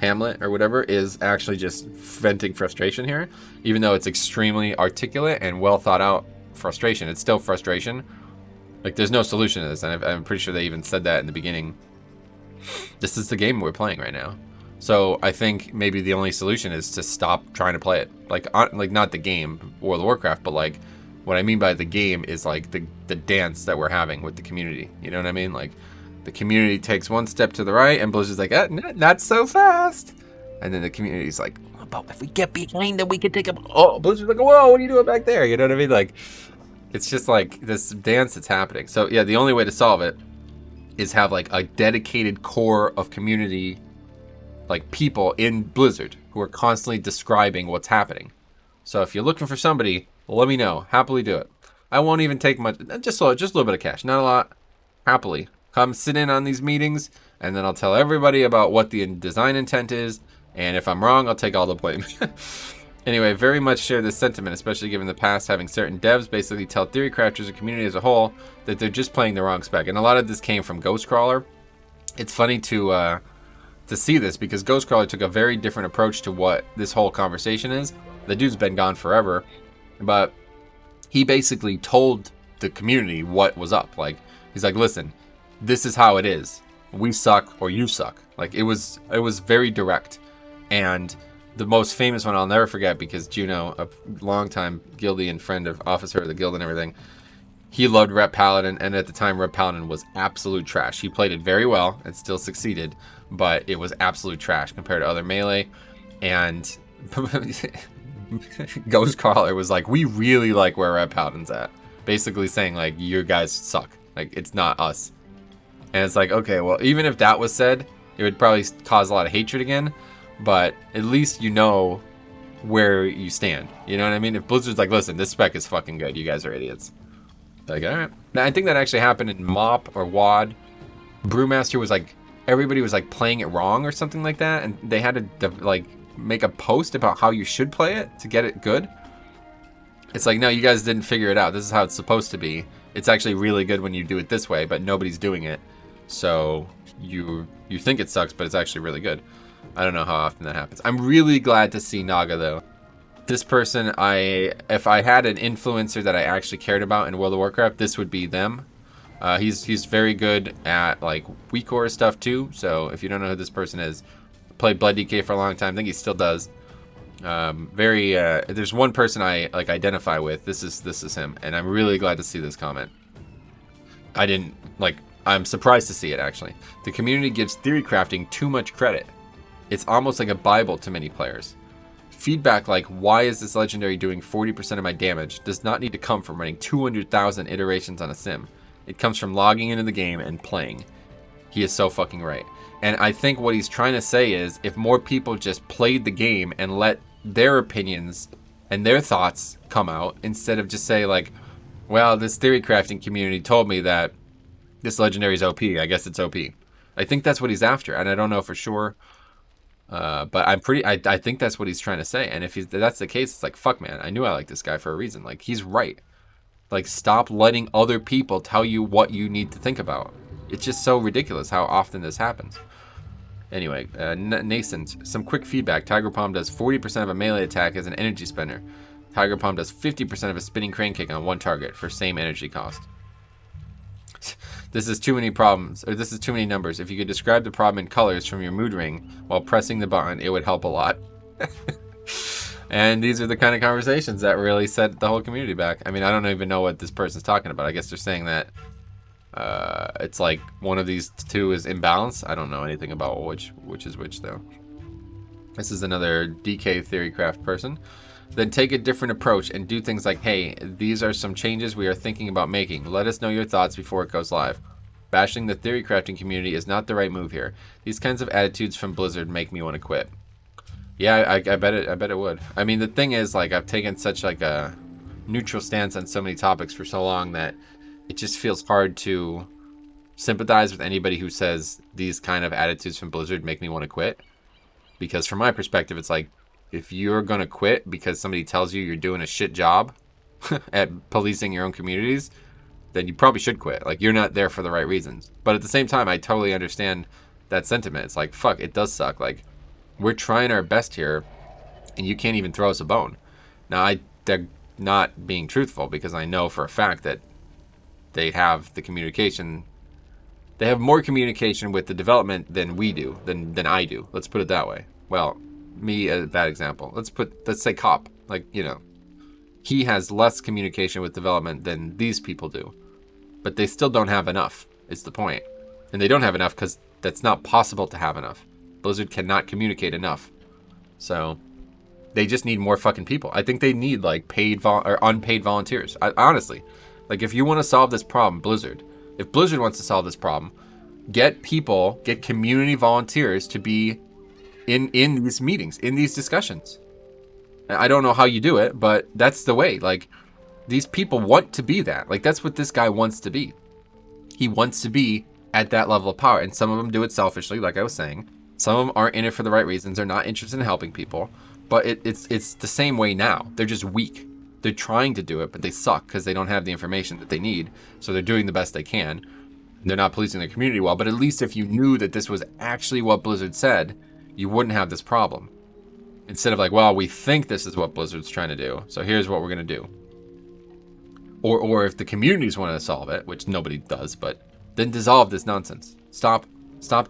Hamlet or whatever, is actually just venting frustration here, even though it's extremely articulate and well thought out frustration. It's still frustration. Like, there's no solution to this, and I'm pretty sure they even said that in the beginning. This is the game we're playing right now. So I think maybe the only solution is to stop trying to play it. Like not the game, World of Warcraft, but like, what I mean by the game is like the dance that we're having with the community. You know what I mean? Like, the community takes one step to the right, and Blizzard's like, not so fast. And then the community's like, but if we get behind them, we can take them. Oh, Blizzard's like, whoa, what are you doing back there? You know what I mean? Like, it's just like this dance that's happening. So yeah, the only way to solve it is have like a dedicated core of community, like people in Blizzard who are constantly describing what's happening. So if you're looking for somebody, let me know. Happily do it. I won't even take much, just a little bit of cash, not a lot. Happily come sit in on these meetings, and then I'll tell everybody about what the design intent is, and if I'm wrong, I'll take all the blame. Anyway, very much share this sentiment, especially given the past having certain devs basically tell theory crafters and community as a whole that they're just playing the wrong spec. And a lot of this came from Ghostcrawler. It's funny to see this, because Ghostcrawler took a very different approach to what this whole conversation is. The dude's been gone forever, but he basically told the community what was up. Like, he's like, listen, this is how it is. We suck or you suck. Like, it was very direct. And the most famous one I'll never forget, because Juno, a longtime Guildian friend of officer of the guild and everything, he loved Rep Paladin, and at the time Rep Paladin was absolute trash. He played it very well and still succeeded, but it was absolute trash compared to other melee. And Ghostcrawler was like, we really like where Rep Paladin's at. Basically saying like, you guys suck. Like, it's not us. And it's like, okay, well, even if that was said, it would probably cause a lot of hatred again. But at least you know where you stand. You know what I mean? If Blizzard's like, listen, this spec is fucking good. You guys are idiots. Like, all right. Now, I think that actually happened in MOP or WAD. Brewmaster was like, everybody was like playing it wrong or something like that. And they had to like make a post about how you should play it to get it good. It's like, no, you guys didn't figure it out. This is how it's supposed to be. It's actually really good when you do it this way, but nobody's doing it. So you think it sucks, but it's actually really good. I don't know how often that happens. I'm really glad to see Naga, though. This person, if I had an influencer that I actually cared about in World of Warcraft, this would be them. He's very good at like WeCore stuff too. So if you don't know who this person is, played Blood DK for a long time. I think he still does. There's one person I like identify with. This is him, and I'm really glad to see this comment. I'm surprised to see it, actually. The community gives theory crafting too much credit. It's almost like a Bible to many players. Feedback like, why is this legendary doing 40% of my damage, does not need to come from running 200,000 iterations on a sim. It comes from logging into the game and playing. He is so fucking right. And I think what he's trying to say is, if more people just played the game and let their opinions and their thoughts come out, instead of just say like, well, this theory crafting community told me that this legendary is OP, I guess it's OP. I think that's what he's after, and I don't know for sure. But I think that's what he's trying to say. And if that's the case, it's like, fuck, man, I knew I liked this guy for a reason. Like, he's right. Like, stop letting other people tell you what you need to think about. It's just so ridiculous how often this happens. Anyway, Nascent, some quick feedback. Tiger Palm does 40% of a melee attack as an energy spender. Tiger Palm does 50% of a spinning crane kick on one target for same energy cost. This is too many problems, or this is too many numbers. If you could describe the problem in colors from your mood ring while pressing the button, it would help a lot. And these are the kind of conversations that really set the whole community back. I mean, I don't even know what this person's talking about. I guess they're saying that it's like one of these two is imbalanced. I don't know anything about which is which, though. This is another DK Theorycraft person. Then take a different approach and do things like, hey, these are some changes we are thinking about making. Let us know your thoughts before it goes live. Bashing the theory crafting community is not the right move here. These kinds of attitudes from Blizzard make me want to quit. Yeah, I bet it would. I mean, the thing is, like, I've taken such like a neutral stance on so many topics for so long that it just feels hard to sympathize with anybody who says these kind of attitudes from Blizzard make me want to quit. Because from my perspective, it's like, if you're going to quit because somebody tells you you're doing a shit job at policing your own communities, then you probably should quit. Like, you're not there for the right reasons. But at the same time, I totally understand that sentiment. It's like, fuck, it does suck. Like, we're trying our best here, and you can't even throw us a bone. Now, they're not being truthful, because I know for a fact that they have the communication. They have more communication with the development than we do, than I do. Let's put it that way. Well, me, a bad example. Let's say Cop. Like, you know, he has less communication with development than these people do. But they still don't have enough, is the point. And they don't have enough because that's not possible to have enough. Blizzard cannot communicate enough. So they just need more fucking people. I think they need like paid or unpaid volunteers. Honestly, like, if you want to solve this problem, if Blizzard wants to solve this problem, get community volunteers to be in these meetings, in these discussions. I don't know how you do it, but that's the way. Like, these people want to be that. Like, that's what this guy wants to be. He wants to be at that level of power. And some of them do it selfishly, like I was saying. Some of them aren't in it for the right reasons. They're not interested in helping people. But it's the same way now. They're just weak. They're trying to do it, but they suck because they don't have the information that they need. So they're doing the best they can. They're not policing their community well. But at least if you knew that this was actually what Blizzard said, you wouldn't have this problem. Instead of like, well, we think this is what Blizzard's trying to do, so here's what we're going to do. Or if the communities want to solve it, which nobody does, but then dissolve this nonsense. Stop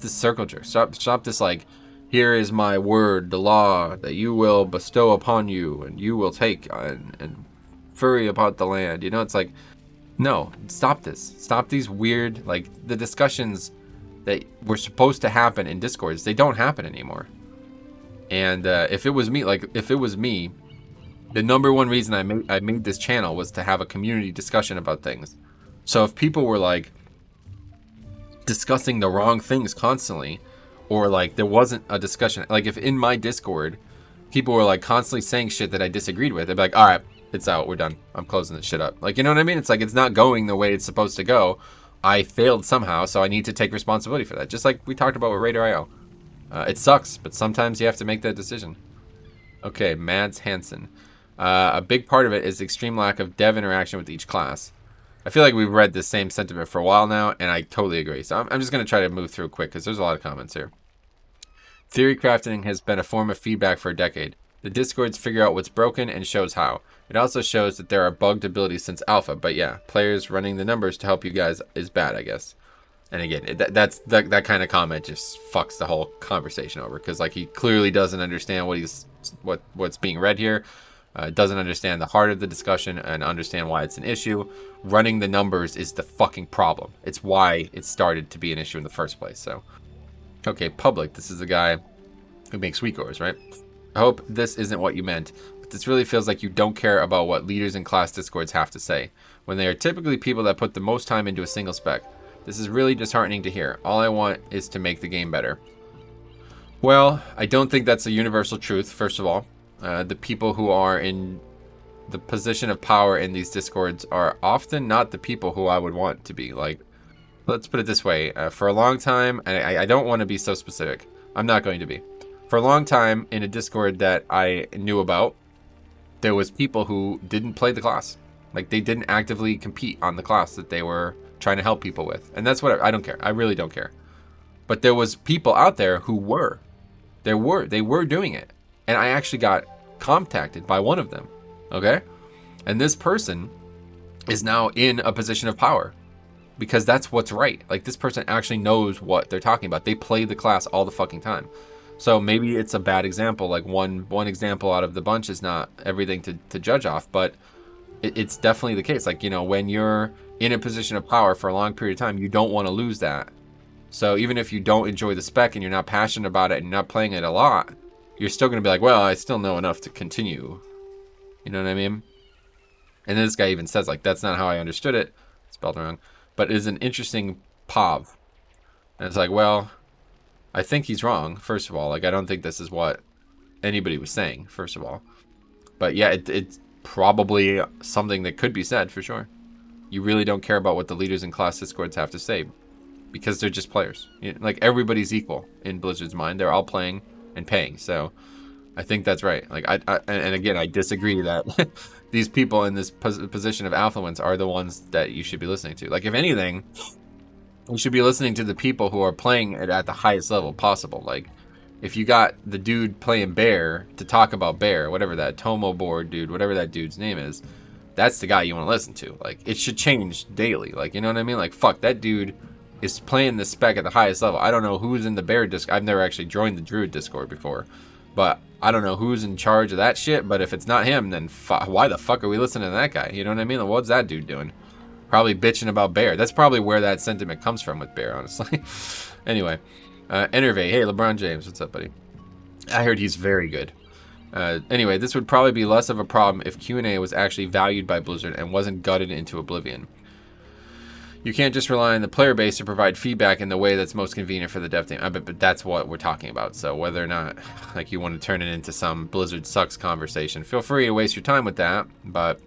this circle jerk. Stop this, like, here is my word, the law that you will bestow upon you, and you will take and fury about the land. You know, it's like, no, stop this. Stop these weird, like, the discussions that were supposed to happen in Discords, they don't happen anymore. And if it was me, the number one reason I made this channel was to have a community discussion about things. So if people were like discussing the wrong things constantly, or like there wasn't a discussion, like if in my Discord people were like constantly saying shit that I disagreed with, I'd be like, all right, it's out, we're done, I'm closing this shit up. Like, you know what I mean? It's like, it's not going the way it's supposed to go. I failed somehow, so I need to take responsibility for that. Just like we talked about with Raider.io. It sucks, but sometimes you have to make that decision. Okay, Mads Hansen. A big part of it is the extreme lack of dev interaction with each class. I feel like we've read this same sentiment for a while now, and I totally agree. So I'm just going to try to move through quick, because there's a lot of comments here. Theory crafting has been a form of feedback for a decade. The Discords figure out what's broken and shows how. It also shows that there are bugged abilities since alpha, but yeah, players running the numbers to help you guys is bad, I guess. And again, that kind of comment just fucks the whole conversation over, because like he clearly doesn't understand what's being read here, doesn't understand the heart of the discussion and understand why it's an issue. Running the numbers is the fucking problem. It's why it started to be an issue in the first place. So, okay, Public. This is the guy who makes Suiko's, right? I hope this isn't what you meant, but this really feels like you don't care about what leaders in class Discords have to say, when they are typically people that put the most time into a single spec. This is really disheartening to hear. All I want is to make the game better. Well, I don't think that's a universal truth, first of all. The people who are in the position of power in these Discords are often not the people who I would want to be. Like, let's put it this way. For a long time, and I don't want to be so specific. I'm not going to be. For a long time, in a Discord that I knew about, there was people who didn't play the class. Like, they didn't actively compete on the class that they were trying to help people with. And that's what I don't care. I really don't care. But there was people out there who were. They were doing it. And I actually got contacted by one of them. Okay? And this person is now in a position of power. because that's what's right. Like, this person actually knows what they're talking about. They play the class all the fucking time. So maybe it's a bad example. Like, one example out of the bunch is not everything to judge off, but it's definitely the case. Like, you know, when you're in a position of power for a long period of time, you don't want to lose that. So even if you don't enjoy the spec and you're not passionate about it and you're not playing it a lot, you're still going to be like, well, I still know enough to continue. You know what I mean? And this guy even says, like, that's not how I understood it. Spelled wrong. But it is an interesting POV. And it's like, well, I think he's wrong, first of all. Like, I don't think this is what anybody was saying, first of all. But yeah, it's probably something that could be said, for sure. You really don't care about what the leaders in class discords have to say, because they're just players. You know, like, everybody's equal in Blizzard's mind. They're all playing and paying. So I think that's right. Like, and again, I disagree that these people in this position of affluence are the ones that you should be listening to. Like, if anything, you should be listening to the people who are playing it at the highest level possible. Like, if you got the dude playing Bear to talk about Bear, whatever that Tomo board dude, whatever that dude's name is, that's the guy you want to listen to. Like, it should change daily. Like, you know what I mean? Like, fuck, that dude is playing the spec at the highest level. I don't know who's in the Bear Discord. I've never actually joined the Druid Discord before, but I don't know who's in charge of that shit. But if it's not him, then why the fuck are we listening to that guy? You know what I mean? Like, what's that dude doing? Probably bitching about Bear. That's probably where that sentiment comes from with Bear, honestly. Anyway, Enervate. Hey, LeBron James. What's up, buddy? I heard he's very good. Anyway, this would probably be less of a problem if Q&A was actually valued by Blizzard and wasn't gutted into oblivion. You can't just rely on the player base to provide feedback in the way that's most convenient for the dev team. But that's what we're talking about. So whether or not, like, you want to turn it into some Blizzard sucks conversation, feel free to waste your time with that. But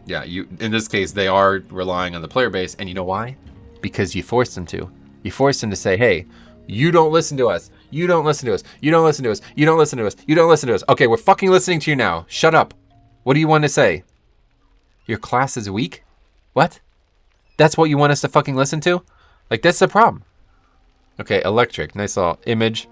yeah, in this case, they are relying on the player base. And you know why? Because you forced them to. You forced them to say, hey, you don't listen to us. You don't listen to us. You don't listen to us. You don't listen to us. You don't listen to us. Okay, we're fucking listening to you now. Shut up. What do you want to say? Your class is weak? What? That's what you want us to fucking listen to? Like, that's the problem. Okay, Electric. Nice little image.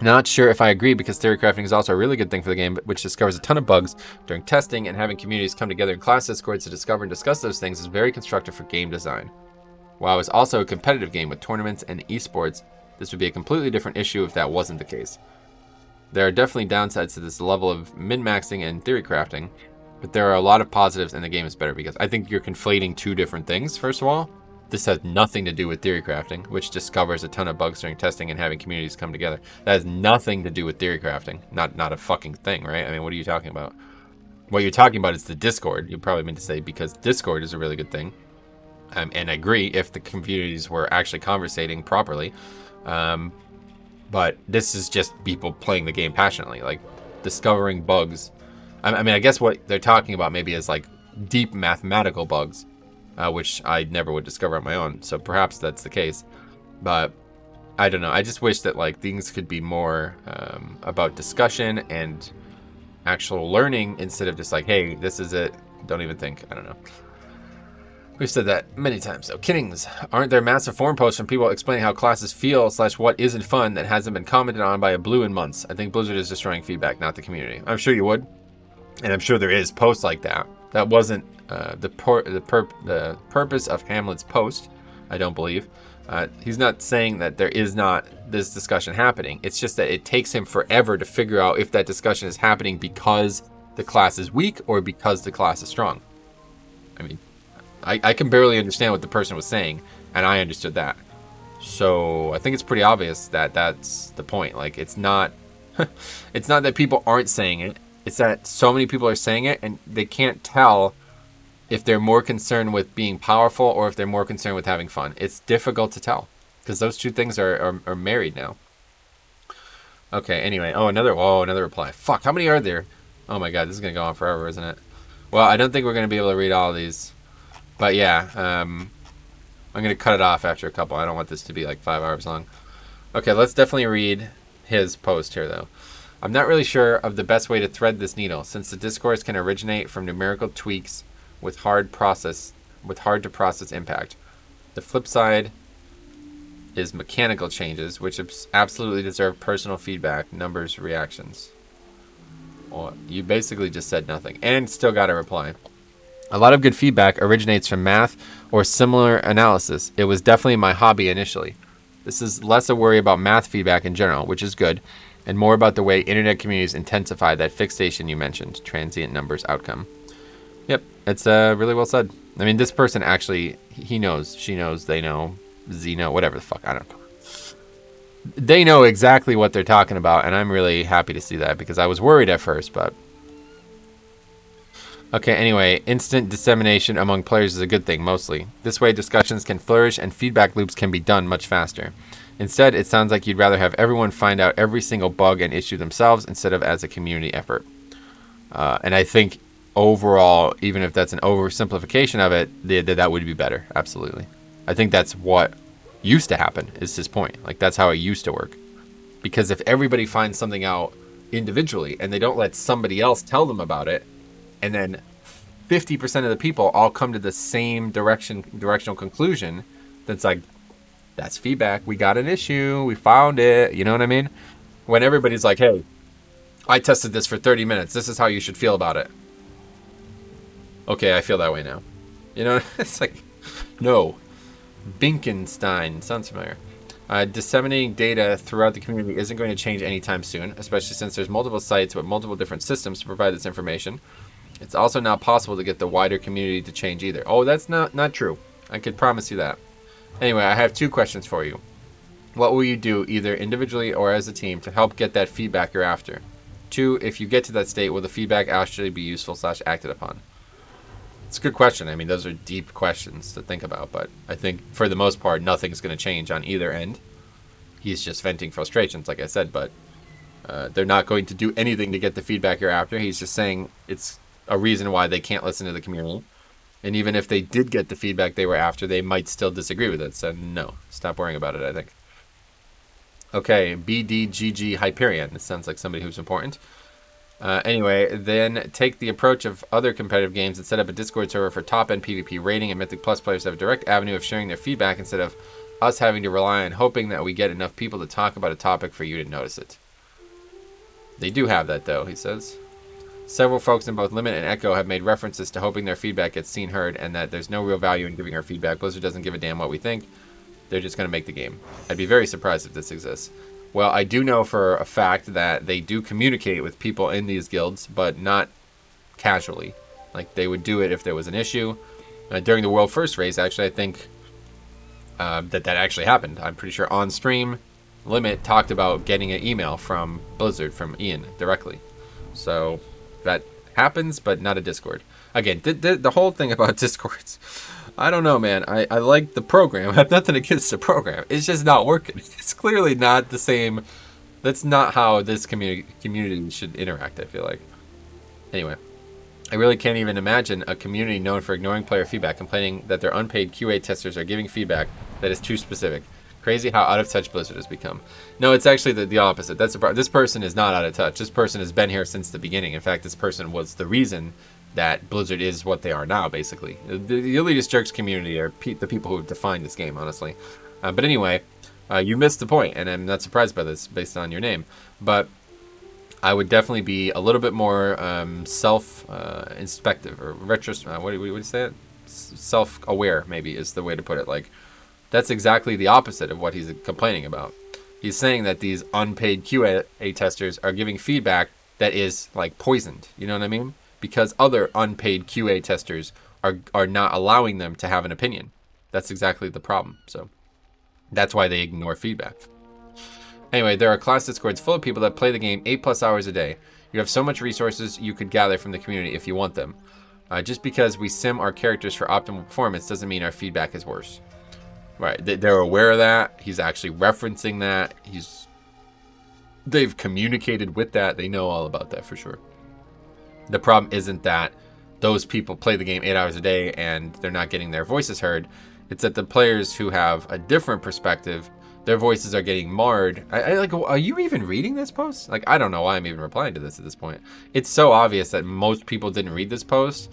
Not sure if I agree, because theory crafting is also a really good thing for the game, which discovers a ton of bugs during testing, and having communities come together in class discords to discover and discuss those things is very constructive for game design. WoW is also a competitive game with tournaments and esports. This would be a completely different issue if that wasn't the case. There are definitely downsides to this level of min-maxing and theory crafting, but there are a lot of positives, and the game is better because I think you're conflating two different things. First of all, this has nothing to do with theory crafting, which discovers a ton of bugs during testing and having communities come together. That has nothing to do with theory crafting. Not a fucking thing, right? I mean, what are you talking about? What you're talking about is the Discord. You probably meant to say because Discord is a really good thing. And I agree if the communities were actually conversating properly. But this is just people playing the game passionately, like discovering bugs. I mean, I guess what they're talking about maybe is like deep mathematical bugs, which I never would discover on my own. So perhaps that's the case. But I don't know. I just wish that like things could be more about discussion and actual learning instead of just like, hey, this is it. Don't even think. I don't know. We've said that many times, though. Kiddings. Aren't there massive forum posts from people explaining how classes feel / what isn't fun that hasn't been commented on by a blue in months? I think Blizzard is destroying feedback, not the community. I'm sure you would. And I'm sure there is posts like that. That wasn't the purpose of Hamlet's post, I don't believe. He's not saying that there is not this discussion happening. It's just that it takes him forever to figure out if that discussion is happening because the class is weak or because the class is strong. I mean, I can barely understand what the person was saying, and I understood that. So I think it's pretty obvious that that's the point. Like, it's not it's not that people aren't saying it. It's that so many people are saying it, and they can't tell if they're more concerned with being powerful or if they're more concerned with having fun. It's difficult to tell because those two things are married now. Okay, anyway. Another reply. Fuck, how many are there? Oh my god, this is going to go on forever, isn't it? Well, I don't think we're going to be able to read all of these. But yeah, I'm going to cut it off after a couple. I don't want this to be like 5 hours long. Okay, let's definitely read his post here, though. I'm not really sure of the best way to thread this needle, since the discourse can originate from numerical tweaks with hard to process impact. The flip side is mechanical changes, which absolutely deserve personal feedback, numbers, reactions. Well, you basically just said nothing, and still got a reply. A lot of good feedback originates from math or similar analysis. It was definitely my hobby initially. This is less a worry about math feedback in general, which is good, and more about the way internet communities intensify that fixation you mentioned, transient numbers outcome. Yep, it's really well said. I mean, this person actually, he knows, she knows, they know, Zeno, whatever the fuck, I don't know. They know exactly what they're talking about, and I'm really happy to see that because I was worried at first, but... Okay, anyway, instant dissemination among players is a good thing, mostly. This way, discussions can flourish and feedback loops can be done much faster. Instead, it sounds like you'd rather have everyone find out every single bug and issue themselves instead of as a community effort. And I think overall, even if that's an oversimplification of it, that would be better. Absolutely. I think that's what used to happen, is his point. Like, that's how it used to work. Because if everybody finds something out individually and they don't let somebody else tell them about it, and then 50% of the people all come to the same directional conclusion, that's like, that's feedback. We got an issue. We found it. You know what I mean? When everybody's like, hey, I tested this for 30 minutes. This is how you should feel about it. Okay, I feel that way now. You know, it's like, no. Binkenstein. Sounds familiar. Disseminating data throughout the community isn't going to change anytime soon, especially since there's multiple sites with multiple different systems to provide this information. It's also not possible to get the wider community to change either. Oh, that's not true. I could promise you that. Anyway, I have 2 questions for you. What will you do, either individually or as a team, to help get that feedback you're after? 2, if you get to that state, will the feedback actually be useful / acted upon? It's a good question. I mean, those are deep questions to think about, but I think for the most part, nothing's going to change on either end. He's just venting frustrations, like I said, but they're not going to do anything to get the feedback you're after. He's just saying it's a reason why they can't listen to the community. And even if they did get the feedback they were after, they might still disagree with it. So no, stop worrying about it, I think. Okay, BDGG Hyperion. This sounds like somebody who's important. Anyway, then take the approach of other competitive games and set up a Discord server for top-end PvP rating, and Mythic Plus players have a direct avenue of sharing their feedback instead of us having to rely on hoping that we get enough people to talk about a topic for you to notice it. They do have that, though, he says. Several folks in both Limit and Echo have made references to hoping their feedback gets seen, heard, and that there's no real value in giving our feedback. Blizzard doesn't give a damn what we think. They're just going to make the game. I'd be very surprised if this exists. Well, I do know for a fact that they do communicate with people in these guilds, but not casually. Like, they would do it if there was an issue. During the World First race, actually, I think that actually happened. I'm pretty sure on stream, Limit talked about getting an email from Blizzard, from Ian, directly. So that happens, but not a Discord. Again, the whole thing about Discords, I don't know, man. I like the program. I have nothing against the program. It's just not working. It's clearly not the same. That's not how this community should interact, I feel like. Anyway, I really can't even imagine a community known for ignoring player feedback, complaining that their unpaid QA testers are giving feedback that is too specific. Crazy how out of touch Blizzard has become. No, it's actually the opposite. That's this person is not out of touch. This person has been here since the beginning. In fact, this person was the reason that Blizzard is what they are now, basically. The Elitist Jerks community are the people who have defined this game, honestly. But anyway, you missed the point, and I'm not surprised by this based on your name. But I would definitely be a little bit more self-inspective, or what do you say it? Self-aware, maybe, is the way to put it. Like, that's exactly the opposite of what he's complaining about. He's saying that these unpaid QA testers are giving feedback that is, like, poisoned. You know what I mean? Because other unpaid QA testers are not allowing them to have an opinion. That's exactly the problem. So that's why they ignore feedback. Anyway, there are class discords full of people that play the game 8+ hours a day. You have so much resources you could gather from the community if you want them. Just because we sim our characters for optimal performance doesn't mean our feedback is worse. Right, they're aware of that. He's actually referencing that. They've communicated with that. They know all about that for sure. The problem isn't that those people play the game 8 hours a day and they're not getting their voices heard. It's that the players who have a different perspective, their voices are getting marred. Like, are you even reading this post? Like, I don't know why I'm even replying to this at this point. It's so obvious that most people didn't read this post.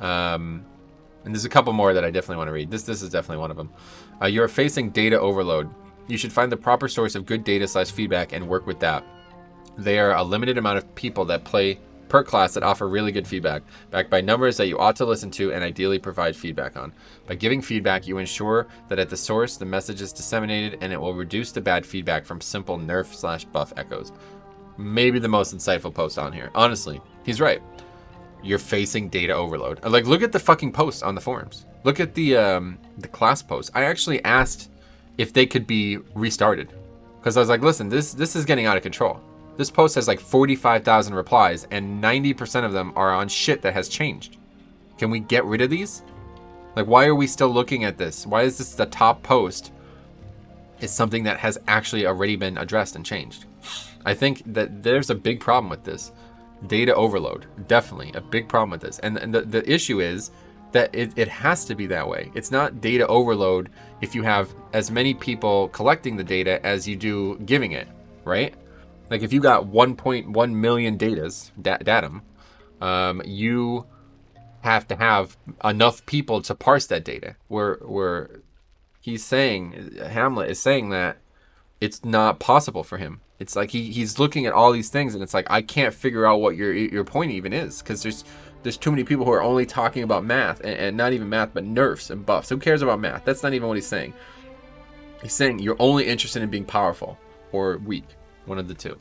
And there's a couple more that I definitely want to read. This is definitely one of them. You're facing data overload. You should find the proper source of good data / feedback and work with that. There are a limited amount of people that play per class that offer really good feedback, backed by numbers that you ought to listen to and ideally provide feedback on. By giving feedback, you ensure that at the source, the message is disseminated, and it will reduce the bad feedback from simple nerf/buff echoes. Maybe the most insightful post on here. Honestly, he's right. You're facing data overload. Like, look at the fucking posts on the forums. Look at the class post. I actually asked if they could be restarted, because I was like, listen, this is getting out of control. This post has like 45,000 replies, and 90% of them are on shit that has changed. Can we get rid of these? Like, why are we still looking at this? Why is this the top post? It's something that has actually already been addressed and changed. I think that there's a big problem with this. Data overload. Definitely a big problem with this. And the issue is that it has to be that way. It's not data overload if you have as many people collecting the data as you do giving it, right? Like, if you got 1.1 million datum, you have to have enough people to parse that data. Where he's saying, Hamlet is saying that it's not possible for him. It's like he's looking at all these things, and it's like, I can't figure out what your point even is, because there's too many people who are only talking about math, and not even math, but nerfs and buffs. Who cares about math? That's not even what he's saying. He's saying you're only interested in being powerful or weak. One of the two.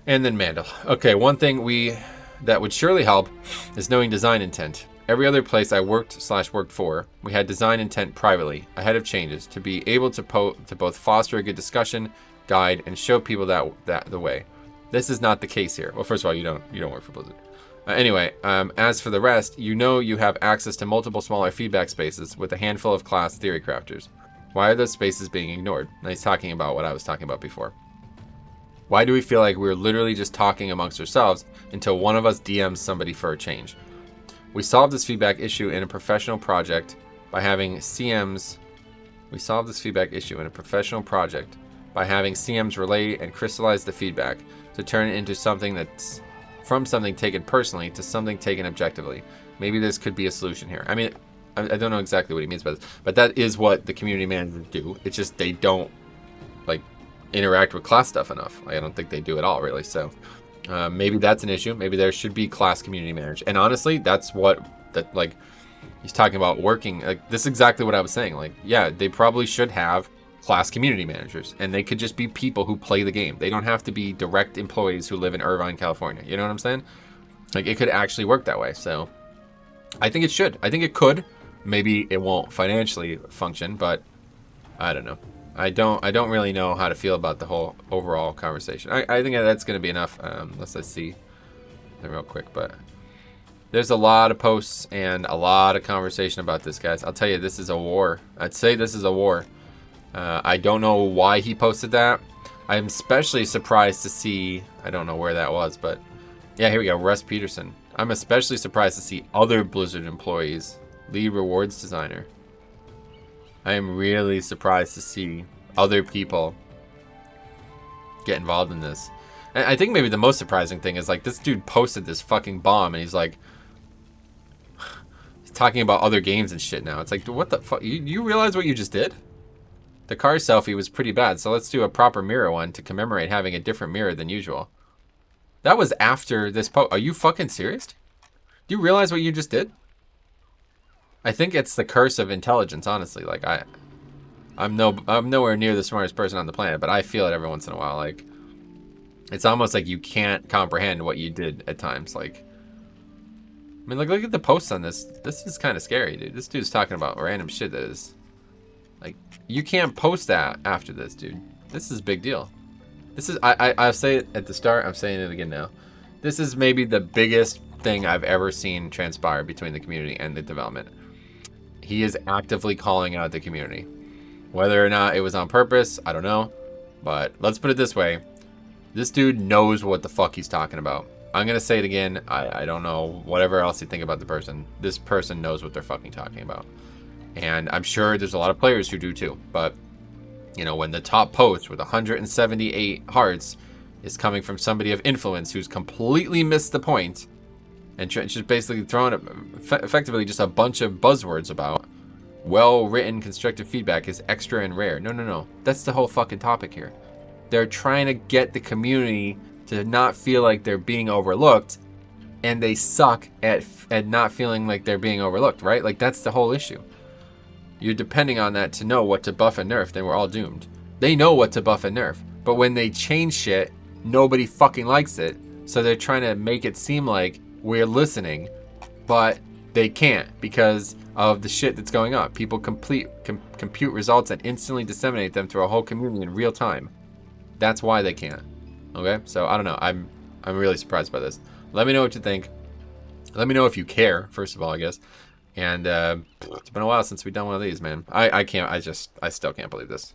And then Mandel. Okay, one thing that would surely help is knowing design intent. Every other place I worked for, we had design intent privately, ahead of changes, to be able to both foster a good discussion, guide, and show people that the way. This is not the case here. Well, first of all, you don't work for Blizzard. Anyway, as for the rest, you have access to multiple smaller feedback spaces with a handful of class theory crafters. Why are those spaces being ignored? And he's talking about what I was talking about before. Why do we feel like we're literally just talking amongst ourselves until one of us DMs somebody for a change? We solved this feedback issue in a professional project by having CMs. We solved this feedback issue in a professional project by having CMs relay and crystallize the feedback to turn it into something that's from something taken personally to something taken objectively. Maybe this could be a solution here. I mean, I don't know exactly what he means by this, but that is what the community managers do. It's just they don't like interact with class stuff enough. I don't think they do at all, really. So maybe that's an issue. Maybe there should be class community managers. And honestly, that's what like he's talking about working. Like, this is exactly what I was saying. Like, yeah, they probably should have class community managers, and they could just be people who play the game. They don't have to be direct employees who live in Irvine, California. You know what I'm saying? Like, it could actually work that way. So I think it should. I think it could. Maybe it won't financially function, but I don't know. I don't really know how to feel about the whole overall conversation. I think that's going to be enough, unless I see them real quick. But there's a lot of posts and a lot of conversation about this, guys. I'll tell you, this is a war. I'd say this is a war. I don't know why he posted that. I'm especially surprised to see, I don't know where that was, but yeah, here we go, Russ Peterson. I'm especially surprised to see other Blizzard employees, lead rewards designer. I am really surprised to see other people get involved in this. And I think maybe the most surprising thing is, like, this dude posted this fucking bomb, and he's like, he's talking about other games and shit now. It's like, what the fuck? You realize what you just did? The car selfie was pretty bad, so let's do a proper mirror one to commemorate having a different mirror than usual. That was after this post. Are you fucking serious? Do you realize what you just did? I think it's the curse of intelligence, honestly. Like, I'm nowhere near the smartest person on the planet, but I feel it every once in a while. Like, it's almost like you can't comprehend what you did at times. Like, I mean, look at the posts on this. This is kind of scary, dude. This dude's talking about random shit that is, like, you can't post that after this, dude. This is a big deal. This is, I'll say it at the start, I'm saying it again now. This is maybe the biggest thing I've ever seen transpire between the community and the development. He is actively calling out the community. Whether or not it was on purpose, I don't know. But let's put it this way. This dude knows what the fuck he's talking about. I'm going to say it again. I don't know. Whatever else you think about the person. This person knows what they're fucking talking about. And I'm sure there's a lot of players who do too. But, you know, when the top post with 178 hearts is coming from somebody of influence who's completely missed the point, and just basically throwing effectively just a bunch of buzzwords about well-written constructive feedback is extra and rare. No. That's the whole fucking topic here. They're trying to get the community to not feel like they're being overlooked, and they suck at not feeling like they're being overlooked, right? Like, that's the whole issue. You're depending on that to know what to buff and nerf, then we're all doomed. They know what to buff and nerf, but when they change shit, nobody fucking likes it, so they're trying to make it seem like we're listening, but they can't because of the shit that's going on. People compute results and instantly disseminate them through a whole community in real time. That's why they can't. Okay, so I don't know. I'm really surprised by this. Let me know what you think. Let me know if you care, first of all, I guess. And it's been a while since we've done one of these, man. I still can't believe this.